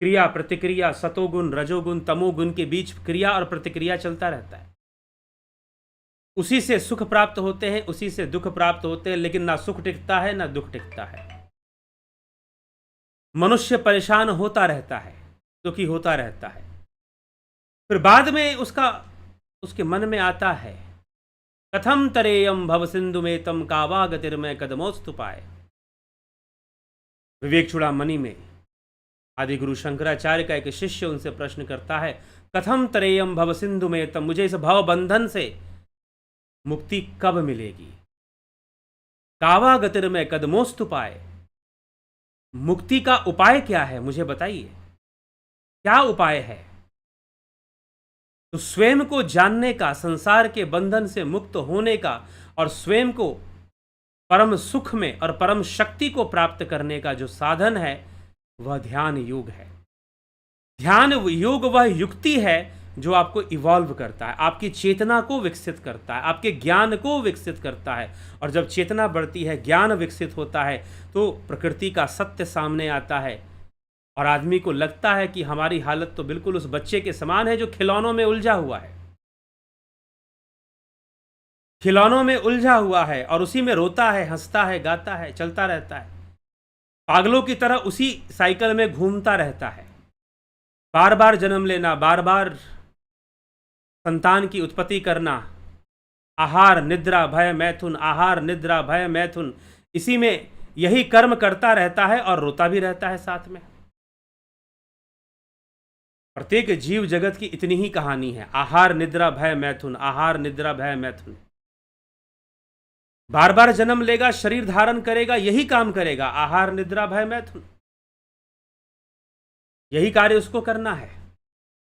क्रिया प्रतिक्रिया, सतोगुण रजोगुण तमोगुण के बीच क्रिया और प्रतिक्रिया चलता रहता है। उसी से सुख प्राप्त होते हैं, उसी से दुख प्राप्त होते हैं, लेकिन ना सुख टिकता है ना दुख टिकता है। मनुष्य परेशान होता रहता है, दुखी होता रहता है। फिर बाद में उसके मन में आता है, कथम तरेयम भव सिंधु में तम कावा गतिर्मय कदमोस्तु पाए। विवेक चूड़ामणि में आदि गुरु शंकराचार्य का एक शिष्य उनसे प्रश्न करता है, कथम तरेयम भव सिंधु में तम, मुझे इस भव बंधन से मुक्ति कब मिलेगी? कावा गतिर्मय कदमोस्तु पाए, मुक्ति का उपाय क्या है, मुझे बताइए, क्या उपाय है? तो स्वयं को जानने का, संसार के बंधन से मुक्त होने का, और स्वयं को परम सुख में और परम शक्ति को प्राप्त करने का जो साधन है वह ध्यान योग है। ध्यान योग वह युक्ति है जो आपको इवॉल्व करता है, आपकी चेतना को विकसित करता है, आपके ज्ञान को विकसित करता है। और जब चेतना बढ़ती है, ज्ञान विकसित होता है, तो प्रकृति का सत्य सामने आता है, और आदमी को लगता है कि हमारी हालत तो बिल्कुल उस बच्चे के समान है जो खिलौनों में उलझा हुआ है, खिलौनों में उलझा हुआ है, और उसी में रोता है, हंसता है, गाता है, चलता रहता है, पागलों की तरह उसी साइकिल में घूमता रहता है। बार बार जन्म लेना, बार बार संतान की उत्पत्ति करना, आहार निद्रा भय मैथुन, आहार निद्रा भय मैथुन, इसी में यही कर्म करता रहता है और रोता भी रहता है साथ में। प्रत्येक जीव जगत की इतनी ही कहानी है, आहार निद्रा भय मैथुन, आहार निद्रा भय मैथुन। बार बार जन्म लेगा, शरीर धारण करेगा, यही काम करेगा, आहार निद्रा भय मैथुन, यही कार्य उसको करना है।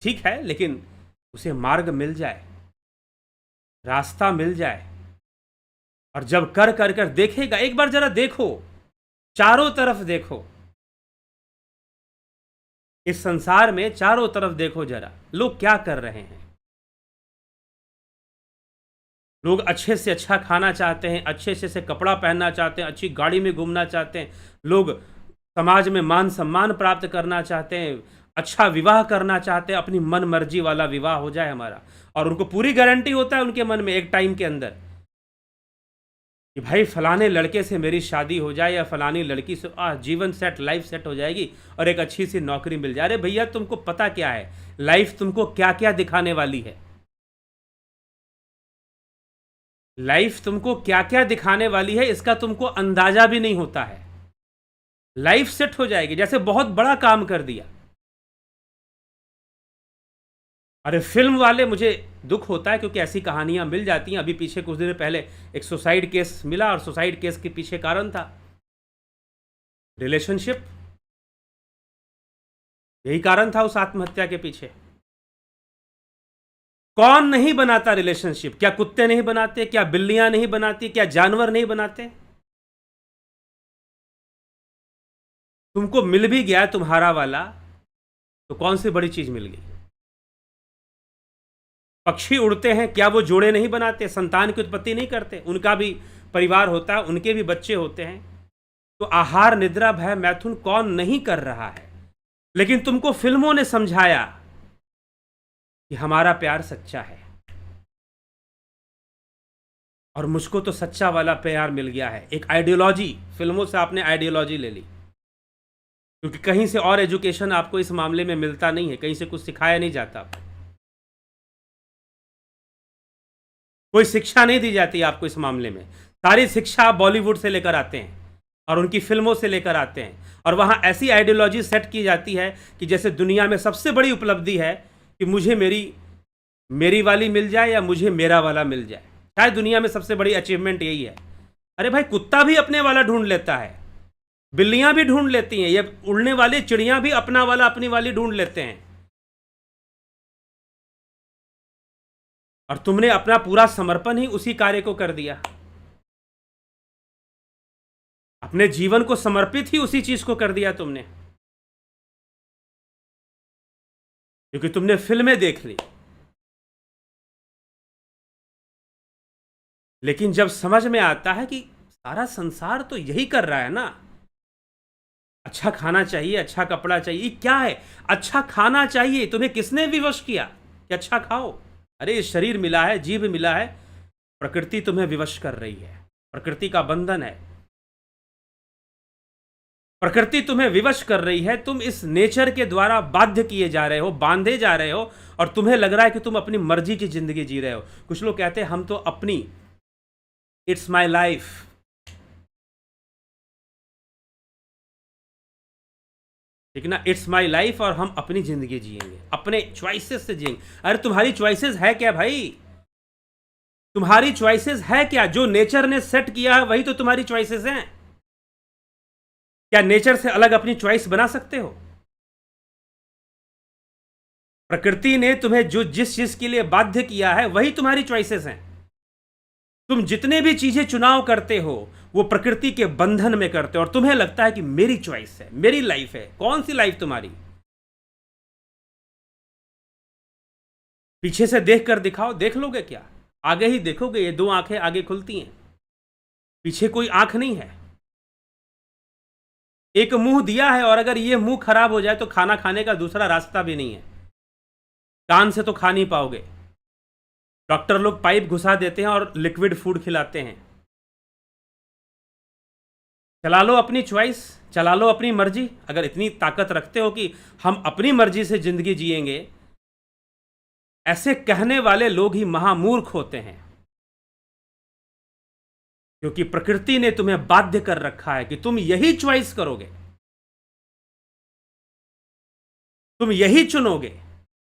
ठीक है, लेकिन उसे मार्ग मिल जाए, रास्ता मिल जाए, और जब कर कर कर देखेगा, एक बार जरा देखो, चारों तरफ देखो, इस संसार में चारों तरफ देखो जरा, लोग क्या कर रहे हैं। लोग अच्छे से अच्छा खाना चाहते हैं, अच्छे से कपड़ा पहनना चाहते हैं, अच्छी गाड़ी में घूमना चाहते हैं, लोग समाज में मान सम्मान प्राप्त करना चाहते हैं, अच्छा विवाह करना चाहते हैं, अपनी मन मर्जी वाला विवाह हो जाए हमारा, और उनको पूरी गारंटी होता है उनके मन में एक टाइम के अंदर कि भाई फलाने लड़के से मेरी शादी हो जाए या फलानी लड़की से जीवन सेट, लाइफ सेट हो जाएगी और एक अच्छी सी नौकरी मिल जाए। अरे भैया, तुमको पता क्या है लाइफ तुमको क्या क्या दिखाने वाली है? लाइफ तुमको क्या क्या दिखाने वाली है इसका तुमको अंदाजा भी नहीं होता है। लाइफ सेट हो जाएगी, जैसे बहुत बड़ा काम कर दिया। अरे फिल्म वाले, मुझे दुख होता है क्योंकि ऐसी कहानियां मिल जाती हैं। अभी पीछे कुछ दिन पहले एक सुसाइड केस मिला और सुसाइड केस के पीछे कारण था रिलेशनशिप। यही कारण था उस आत्महत्या के पीछे। कौन नहीं बनाता रिलेशनशिप? क्या कुत्ते नहीं बनाते? क्या बिल्लियां नहीं बनाती? क्या जानवर नहीं बनाते? तुमको मिल भी गया तुम्हारा वाला तो कौन सी बड़ी चीज मिल गई? पक्षी उड़ते हैं, क्या वो जोड़े नहीं बनाते? संतान की उत्पत्ति नहीं करते? उनका भी परिवार होता है, उनके भी बच्चे होते हैं। तो आहार, निद्रा, भय, मैथुन कौन नहीं कर रहा है? लेकिन तुमको फिल्मों ने समझाया कि हमारा प्यार सच्चा है। और मुझको तो सच्चा वाला प्यार मिल गया है। एक आइडियोलॉजी, फिल्मों से आपने आइडियोलॉजी ले ली, क्योंकि कहीं से और एजुकेशन आपको इस मामले में मिलता नहीं है, कहीं से कुछ सिखाया नहीं जाता, कोई शिक्षा नहीं दी जाती आपको इस मामले में। सारी शिक्षा आप बॉलीवुड से लेकर आते हैं और उनकी फिल्मों से लेकर आते हैं, और वहाँ ऐसी आइडियोलॉजी सेट की जाती है कि जैसे दुनिया में सबसे बड़ी उपलब्धि है कि मुझे मेरी वाली मिल जाए या मुझे मेरा वाला मिल जाए। शायद दुनिया में सबसे बड़ी अचीवमेंट यही है। अरे भाई, कुत्ता भी अपने वाला ढूंढ लेता है, बिल्लियां भी ढूंढ लेती हैं, ये उड़ने वाली चिड़ियां भी अपना वाला, अपनी वाली ढूंढ लेते हैं। और तुमने अपना पूरा समर्पण ही उसी कार्य को कर दिया, अपने जीवन को समर्पित ही उसी चीज को कर दिया तुमने, क्योंकि तुमने फिल्में देख ली। लेकिन जब समझ में आता है कि सारा संसार तो यही कर रहा है ना, अच्छा खाना चाहिए, अच्छा कपड़ा चाहिए, क्या है अच्छा खाना चाहिए? तुम्हें किसने विवश किया कि अच्छा खाओ? अरे शरीर मिला है, जीभ मिला है, प्रकृति तुम्हें विवश कर रही है, प्रकृति का बंधन है, प्रकृति तुम्हें विवश कर रही है। तुम इस नेचर के द्वारा बाध्य किए जा रहे हो, बांधे जा रहे हो, और तुम्हें लग रहा है कि तुम अपनी मर्जी की जिंदगी जी रहे हो। कुछ लोग कहते हैं हम तो अपनी, इट्स माई लाइफ, ठीक ना, इट्स माई लाइफ, और हम अपनी जिंदगी जिएंगे, अपने चॉइसेस से जिएंगे। अरे तुम्हारी चॉइसेस है क्या भाई? तुम्हारी चॉइसेस है क्या? जो नेचर ने सेट किया है वही तो तुम्हारी चॉइसेस हैं। क्या नेचर से अलग अपनी चॉइस बना सकते हो? प्रकृति ने तुम्हें जो जिस चीज के लिए बाध्य किया है वही तुम्हारी चॉइसेस हैं। तुम जितने भी चीजें चुनाव करते हो वो प्रकृति के बंधन में करते हो, और तुम्हें लगता है कि मेरी चॉइस है, मेरी लाइफ है। कौन सी लाइफ तुम्हारी? पीछे से देख कर दिखाओ, देख लोगे क्या? आगे ही देखोगे, ये दो आंखें आगे खुलती हैं, पीछे कोई आंख नहीं है। एक मुंह दिया है, और अगर ये मुंह खराब हो जाए तो खाना खाने का दूसरा रास्ता भी नहीं है। कान से तो खा नहीं पाओगे, डॉक्टर लोग पाइप घुसा देते हैं और लिक्विड फूड खिलाते हैं। चला लो अपनी चॉइस, चला लो अपनी मर्जी। अगर इतनी ताकत रखते हो कि हम अपनी मर्जी से जिंदगी जिएंगे, ऐसे कहने वाले लोग ही महामूर्ख होते हैं, क्योंकि प्रकृति ने तुम्हें बाध्य कर रखा है कि तुम यही चॉइस करोगे, तुम यही चुनोगे।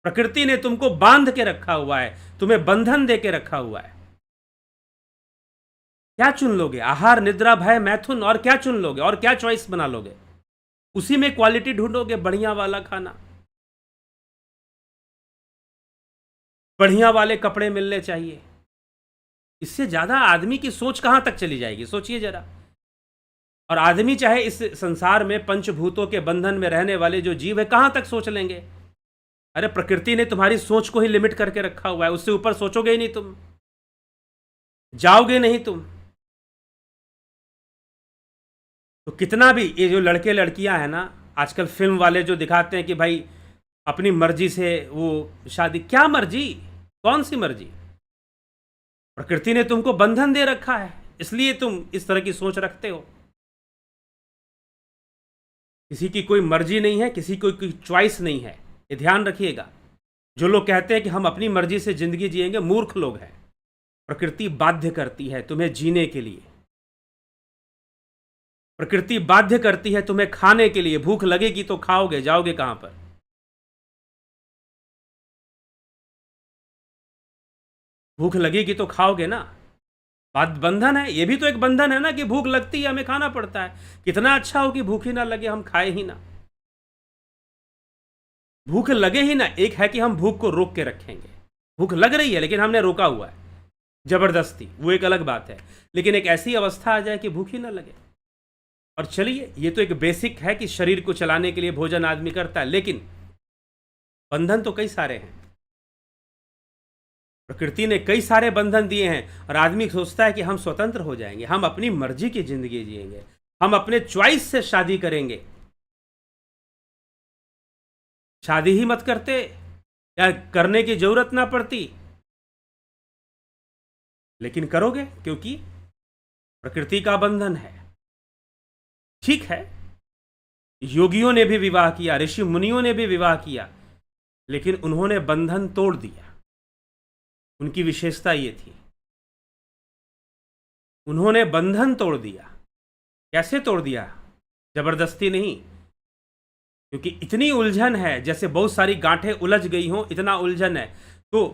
प्रकृति ने तुमको बांध के रखा हुआ है, तुम्हें बंधन दे के रखा हुआ है। क्या चुन लोगे? आहार, निद्रा, भय, मैथुन, और क्या चुन लोगे? और क्या चॉइस बना लोगे? उसी में क्वालिटी ढूंढोगे, बढ़िया वाला खाना, बढ़िया वाले कपड़े मिलने चाहिए। इससे ज्यादा आदमी की सोच कहां तक चली जाएगी? सोचिए जरा। और आदमी चाहे इस संसार में पंचभूतों के बंधन में रहने वाले जो जीव है, कहां तक सोच लेंगे? अरे प्रकृति ने तुम्हारी सोच को ही लिमिट करके रखा हुआ है, उससे ऊपर सोचोगे ही नहीं, तुम जाओगे नहीं तुम। तो कितना भी ये जो लड़के लड़कियां हैं ना, आजकल फिल्म वाले जो दिखाते हैं कि भाई अपनी मर्जी से वो शादी, क्या मर्जी? कौन सी मर्जी? प्रकृति ने तुमको बंधन दे रखा है, इसलिए तुम इस तरह की सोच रखते हो। किसी की कोई मर्जी नहीं है, किसी को कोई चॉइस नहीं है, ये ध्यान रखिएगा। जो लोग कहते हैं कि हम अपनी मर्जी से जिंदगी जिएंगे, मूर्ख लोग हैं। प्रकृति बाध्य करती है तुम्हें जीने के लिए। प्रकृति बाध्य करती है तुम्हें खाने के लिए। भूख लगेगी तो खाओगे, जाओगे कहां पर? भूख लगेगी तो खाओगे ना। बात बंधन है, ये भी तो एक बंधन है ना कि भूख लगती है, हमें खाना पड़ता है। कितना अच्छा हो कि भूख ही ना लगे, हम खाए ही ना, भूख लगे ही ना। एक है कि हम भूख को रोक के रखेंगे, भूख लग रही है लेकिन हमने रोका हुआ है जबरदस्ती, वो एक अलग बात है। लेकिन एक ऐसी अवस्था आ जाए कि भूख ही ना लगे। और चलिए, ये तो एक बेसिक है कि शरीर को चलाने के लिए भोजन आदमी करता है, लेकिन बंधन तो कई सारे हैं। प्रकृति ने कई सारे बंधन दिए हैं और आदमी सोचता है कि हम स्वतंत्र हो जाएंगे, हम अपनी मर्जी की जिंदगी जिएंगे, हम अपने चॉइस से शादी करेंगे। शादी ही मत करते या करने की जरूरत ना पड़ती, लेकिन करोगे क्योंकि प्रकृति का बंधन है। ठीक है, योगियों ने भी विवाह किया, ऋषि मुनियों ने भी विवाह किया, लेकिन उन्होंने बंधन तोड़ दिया। उनकी विशेषता ये थी, उन्होंने बंधन तोड़ दिया। कैसे तोड़ दिया? जबरदस्ती नहीं, क्योंकि इतनी उलझन है, जैसे बहुत सारी गांठें उलझ गई हों, इतना उलझन है। तो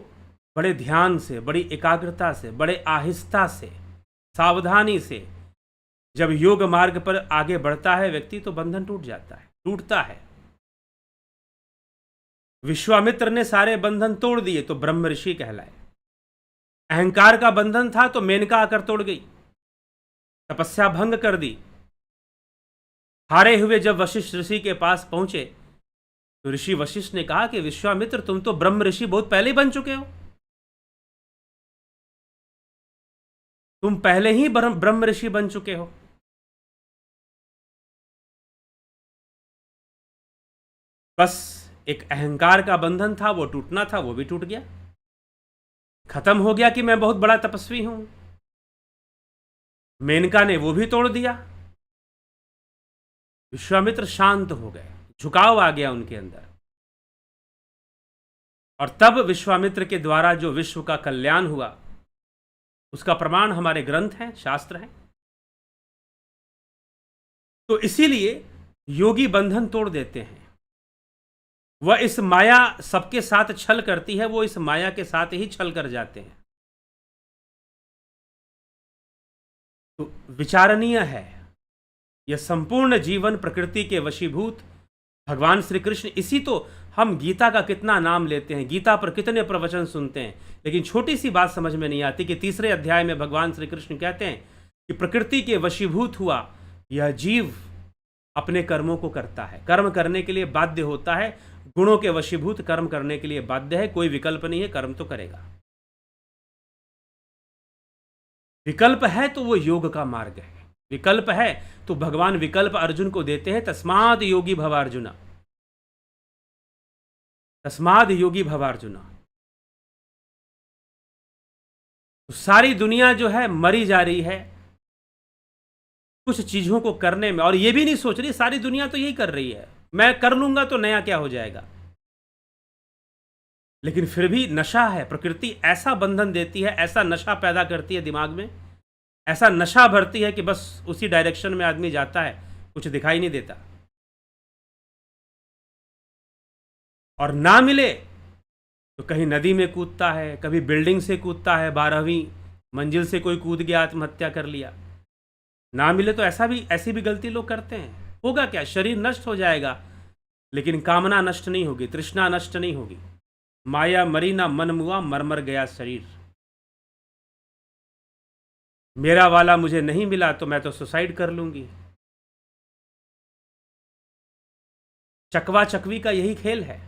बड़े ध्यान से, बड़ी एकाग्रता से, बड़े आहिस्ता से, सावधानी से जब योग मार्ग पर आगे बढ़ता है व्यक्ति, तो बंधन टूट जाता है, टूटता है। विश्वामित्र ने सारे बंधन तोड़ दिए तो ब्रह्म ऋषि कहलाए। अहंकार का बंधन था तो मेनका आकर तोड़ गई, तपस्या भंग कर दी। हारे हुए जब वशिष्ठ ऋषि के पास पहुंचे तो ऋषि वशिष्ठ ने कहा कि विश्वामित्र, तुम तो ब्रह्म ऋषि बहुत पहले बन चुके हो, तुम पहले ही ब्रह्म ऋषि बन चुके हो। बस एक अहंकार का बंधन था, वो टूटना था, वो भी टूट गया। खत्म हो गया कि मैं बहुत बड़ा तपस्वी हूं। मेनका ने वो भी तोड़ दिया। विश्वामित्र शांत हो गए, झुकाव आ गया उनके अंदर। और तब विश्वामित्र के द्वारा जो विश्व का कल्याण हुआ, उसका प्रमाण हमारे ग्रंथ हैं, शास्त्र हैं। तो इसीलिए योगी बंधन तोड़ देते हैं। वह इस माया सबके साथ छल करती है, वो इस माया के साथ ही छल कर जाते हैं। तो विचारणीय है, यह संपूर्ण जीवन प्रकृति के वशीभूत भगवान श्री कृष्ण। इसी तो हम गीता का कितना नाम लेते हैं, गीता पर कितने प्रवचन सुनते हैं, लेकिन छोटी सी बात समझ में नहीं आती कि तीसरे अध्याय में भगवान श्री कृष्ण कहते हैं कि प्रकृति के वशीभूत हुआ यह जीव अपने कर्मों को करता है, कर्म करने के लिए बाध्य होता है। गुणों के वशीभूत कर्म करने के लिए बाध्य है, कोई विकल्प नहीं है, कर्म तो करेगा। विकल्प है तो वो योग का मार्ग है। विकल्प है तो भगवान विकल्प अर्जुन को देते हैं, तस्माद योगी भवार्जुना, तस्माद योगी भवार्जुना। तो सारी दुनिया जो है मरी जा रही है कुछ चीजों को करने में, और ये भी नहीं सोच रही सारी दुनिया तो यही कर रही है, मैं कर लूंगा तो नया क्या हो जाएगा। लेकिन फिर भी नशा है, प्रकृति ऐसा बंधन देती है, ऐसा नशा पैदा करती है दिमाग में, ऐसा नशा भरती है कि बस उसी डायरेक्शन में आदमी जाता है, कुछ दिखाई नहीं देता। और ना मिले तो कहीं नदी में कूदता है, कभी बिल्डिंग से कूदता है, 12वीं मंजिल से कोई कूद गया, आत्महत्या कर लिया। ना मिले तो ऐसी भी गलती लोग करते हैं। होगा क्या? शरीर नष्ट हो जाएगा, लेकिन कामना नष्ट नहीं होगी, तृष्णा नष्ट नहीं होगी। माया मरी ना मन मुआ, मर मर गया शरीर। मेरा वाला मुझे नहीं मिला तो मैं तो सुसाइड कर लूंगी। चकवा चकवी का यही खेल है।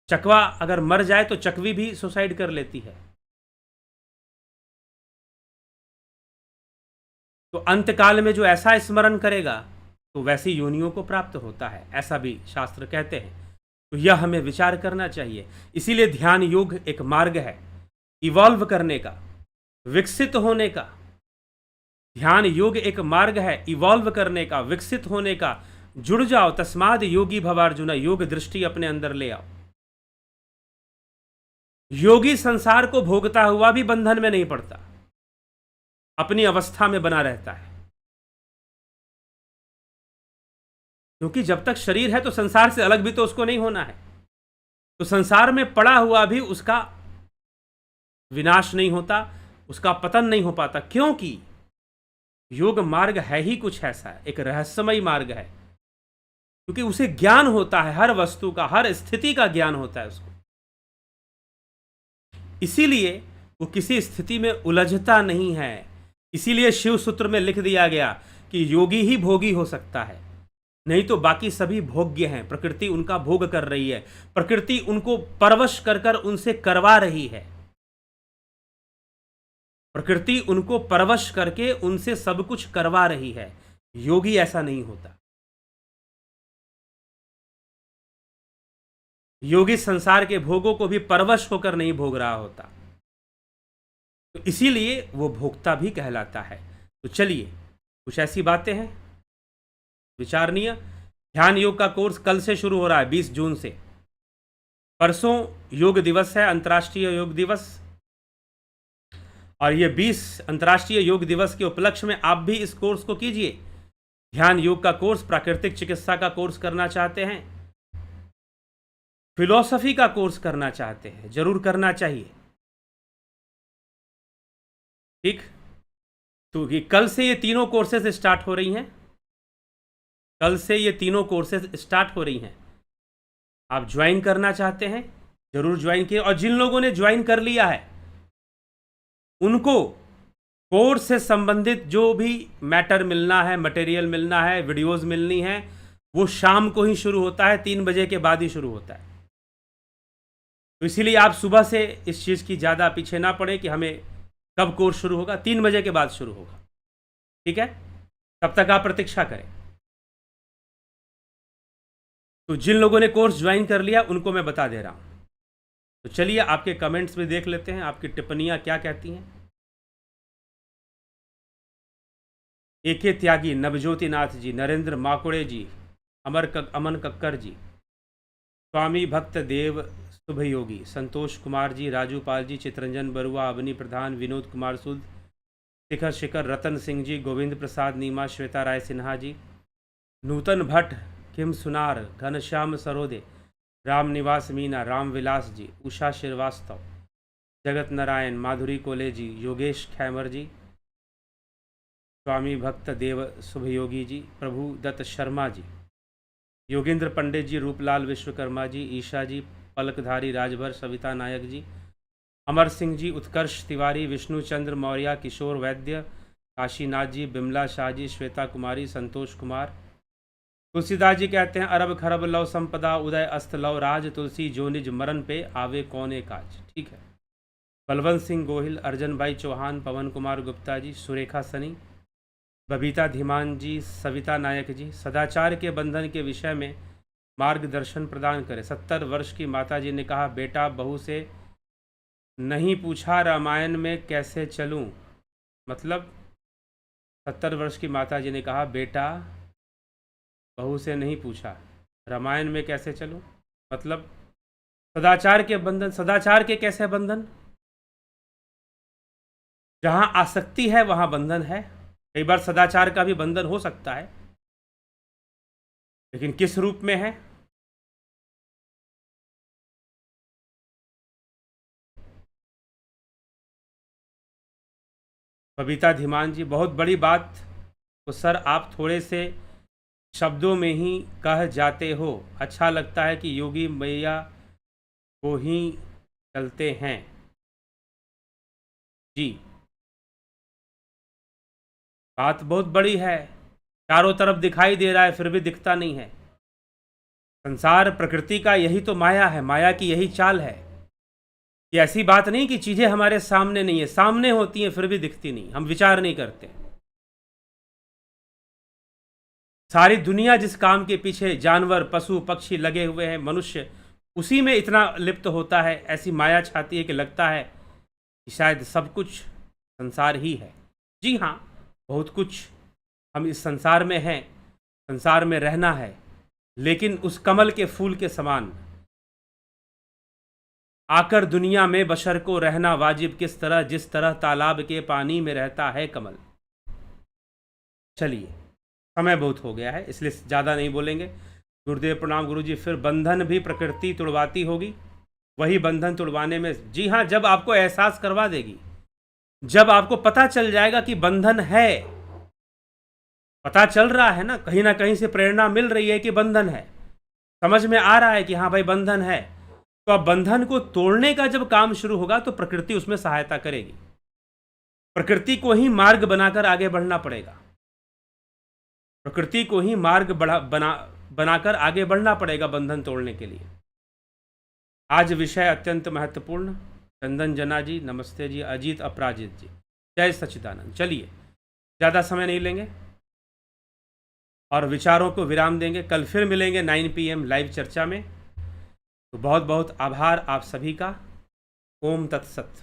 चकवा अगर मर जाए तो चकवी भी सुसाइड कर लेती है। तो अंतकाल में जो ऐसा स्मरण करेगा तो वैसी योनियों को प्राप्त होता है, ऐसा भी शास्त्र कहते हैं। तो यह हमें विचार करना चाहिए। इसीलिए ध्यान योग एक मार्ग है इवॉल्व करने का, विकसित होने का, ध्यान योग एक मार्ग है इवॉल्व करने का, विकसित होने का। जुड़ जाओ, तस्माद योगी भव अर्जुन, योग दृष्टि अपने अंदर ले आओ। योगी संसार को भोगता हुआ भी बंधन में नहीं पड़ता, अपनी अवस्था में बना रहता है। क्योंकि जब तक शरीर है तो संसार से अलग भी तो उसको नहीं होना है। तो संसार में पड़ा हुआ भी उसका विनाश नहीं होता, उसका पतन नहीं हो पाता। क्योंकि योग मार्ग है ही कुछ ऐसा, एक रहस्यमयी मार्ग है। क्योंकि उसे ज्ञान होता है, हर वस्तु का, हर स्थिति का ज्ञान होता है उसको। इसीलिए वो किसी स्थिति में उलझता नहीं है। इसीलिए शिव सूत्र में लिख दिया गया कि योगी ही भोगी हो सकता है, नहीं तो बाकी सभी भोग्य हैं। प्रकृति उनका भोग कर रही है, प्रकृति उनको परवश कर कर उनसे करवा रही है। प्रकृति उनको परवश करके उनसे सब कुछ करवा रही है। योगी ऐसा नहीं होता। योगी संसार के भोगों को भी परवश होकर नहीं भोग रहा होता, तो इसीलिए वो भोक्ता भी कहलाता है। तो चलिए, कुछ ऐसी बातें हैं विचारणीय। ध्यान योग का कोर्स कल से शुरू हो रहा है, 20 जून से। परसों योग दिवस है, अंतर्राष्ट्रीय योग दिवस। और ये 20 अंतर्राष्ट्रीय योग दिवस के उपलक्ष्य में आप भी इस कोर्स को कीजिए। ध्यान योग का कोर्स, प्राकृतिक चिकित्सा का कोर्स करना चाहते हैं, फिलॉसफी का कोर्स करना चाहते हैं, जरूर करना चाहिए। ठीक, तो ये कल से ये तीनों कोर्सेज स्टार्ट हो रही हैं। कल से ये तीनों कोर्सेज स्टार्ट हो रही हैं। आप ज्वाइन करना चाहते हैं, जरूर ज्वाइन कीजिए। और जिन लोगों ने ज्वाइन कर लिया है उनको कोर्स से संबंधित जो भी मैटर मिलना है, मटेरियल मिलना है, वीडियोस मिलनी है, वो शाम को ही शुरू होता है, 3 बजे के बाद ही शुरू होता है। तो इसीलिए आप सुबह से इस चीज़ की ज़्यादा पीछे ना पड़े कि हमें कब कोर्स शुरू होगा। 3 बजे के बाद शुरू होगा, ठीक है? तब तक आप प्रतीक्षा करें। तो जिन लोगों ने कोर्स ज्वाइन कर लिया उनको मैं बता दे रहा हूं। तो चलिए आपके कमेंट्स भी देख लेते हैं, आपकी टिप्पणियां क्या कहती हैं। एके त्यागी, नवज्योति नाथ जी, नरेंद्र माकुड़े जी, अमन कक्कर जी, स्वामी भक्त देव शुभ योगी, संतोष कुमार जी, राजू पाल जी, चित्रंजन बरुआ, अवनी प्रधान, विनोद कुमार सुद, शिखर, रतन सिंह जी, गोविंद प्रसाद नीमा, श्वेता राय सिन्हा जी, नूतन भट्ट, किम सुनार, घनश्याम सरोदे, राम निवास मीना, राम विलास जी, उषा श्रीवास्तव, जगत नारायण, माधुरी कोले जी, योगेश खैमर जी, स्वामी भक्त देव शुभ योगी जी, प्रभु दत्त शर्मा जी, योगेंद्र पंडित जी, रूपलाल विश्वकर्मा जी, ईशा जी, पलकधारी राजभर, सविता नायक जी, अमर सिंह जी, उत्कर्ष तिवारी, विष्णु चंद्र मौर्य, किशोर वैद्य, काशीनाथ जी, बिमला शाह जी, श्वेता कुमारी, संतोष कुमार, तुलसीदास जी कहते हैं अरब खरब लव संपदा, उदय अस्त लव राज, तुलसी जो निज मरण पे आवे कौने काज। ठीक है। बलवंत सिंह गोहिल, अर्जन भाई चौहान, पवन कुमार गुप्ता जी, सुरेखा सनी, बबीता धीमान जी, सविता नायक जी, सदाचार के बंधन के विषय में मार्गदर्शन प्रदान करें। 70 वर्ष की माता जी ने कहा, बेटा बहू से नहीं पूछा रामायण में कैसे चलूं। मतलब 70 वर्ष की माता जी ने कहा, बेटा बहू से नहीं पूछा रामायण में कैसे चलूं। मतलब सदाचार के बंधन, सदाचार के कैसे बंधन? जहां आसक्ति है वहां बंधन है। कई बार सदाचार का भी बंधन हो सकता है, लेकिन किस रूप में है? बबीता धीमान जी, बहुत बड़ी बात तो सर आप थोड़े से शब्दों में ही कह जाते हो। अच्छा लगता है कि योगी मैया को ही चलते हैं। जी, बात बहुत बड़ी है, चारों तरफ दिखाई दे रहा है फिर भी दिखता नहीं है। संसार प्रकृति का यही तो माया है, माया की यही चाल है। ये ऐसी बात नहीं कि चीजें हमारे सामने नहीं है, सामने होती हैं फिर भी दिखती नहीं, हम विचार नहीं करते। सारी दुनिया जिस काम के पीछे जानवर पशु पक्षी लगे हुए हैं, मनुष्य उसी में इतना लिप्त होता है। ऐसी माया छाती है कि लगता है कि शायद सब कुछ संसार ही है। जी हाँ, बहुत कुछ हम इस संसार में हैं, संसार में रहना है, लेकिन उस कमल के फूल के समान आकर दुनिया में बशर को रहना वाजिब किस तरह, जिस तरह तालाब के पानी में रहता है कमल। चलिए, समय बहुत हो गया है इसलिए ज़्यादा नहीं बोलेंगे। गुरुदेव प्रणाम गुरुजी। फिर बंधन भी प्रकृति तुड़वाती होगी, वही बंधन तुड़वाने में, जी हाँ, जब आपको एहसास करवा देगी, जब आपको पता चल जाएगा कि बंधन है, पता चल रहा है ना कहीं से प्रेरणा मिल रही है कि बंधन है, समझ में आ रहा है कि हाँ भाई बंधन है, तो अब बंधन को तोड़ने का जब काम शुरू होगा तो प्रकृति उसमें सहायता करेगी। प्रकृति को ही मार्ग बनाकर आगे बढ़ना पड़ेगा, प्रकृति को ही मार्ग बनाकर आगे बढ़ना पड़ेगा बंधन तोड़ने के लिए। आज विषय अत्यंत महत्वपूर्ण। चंदन जना जी नमस्ते जी, अजीत अपराजित जी, जय सच्चिदानंद। चलिए, ज़्यादा समय नहीं लेंगे और विचारों को विराम देंगे। कल फिर मिलेंगे 9 PM लाइव चर्चा में। तो बहुत बहुत आभार आप सभी का। ओम तत्सत।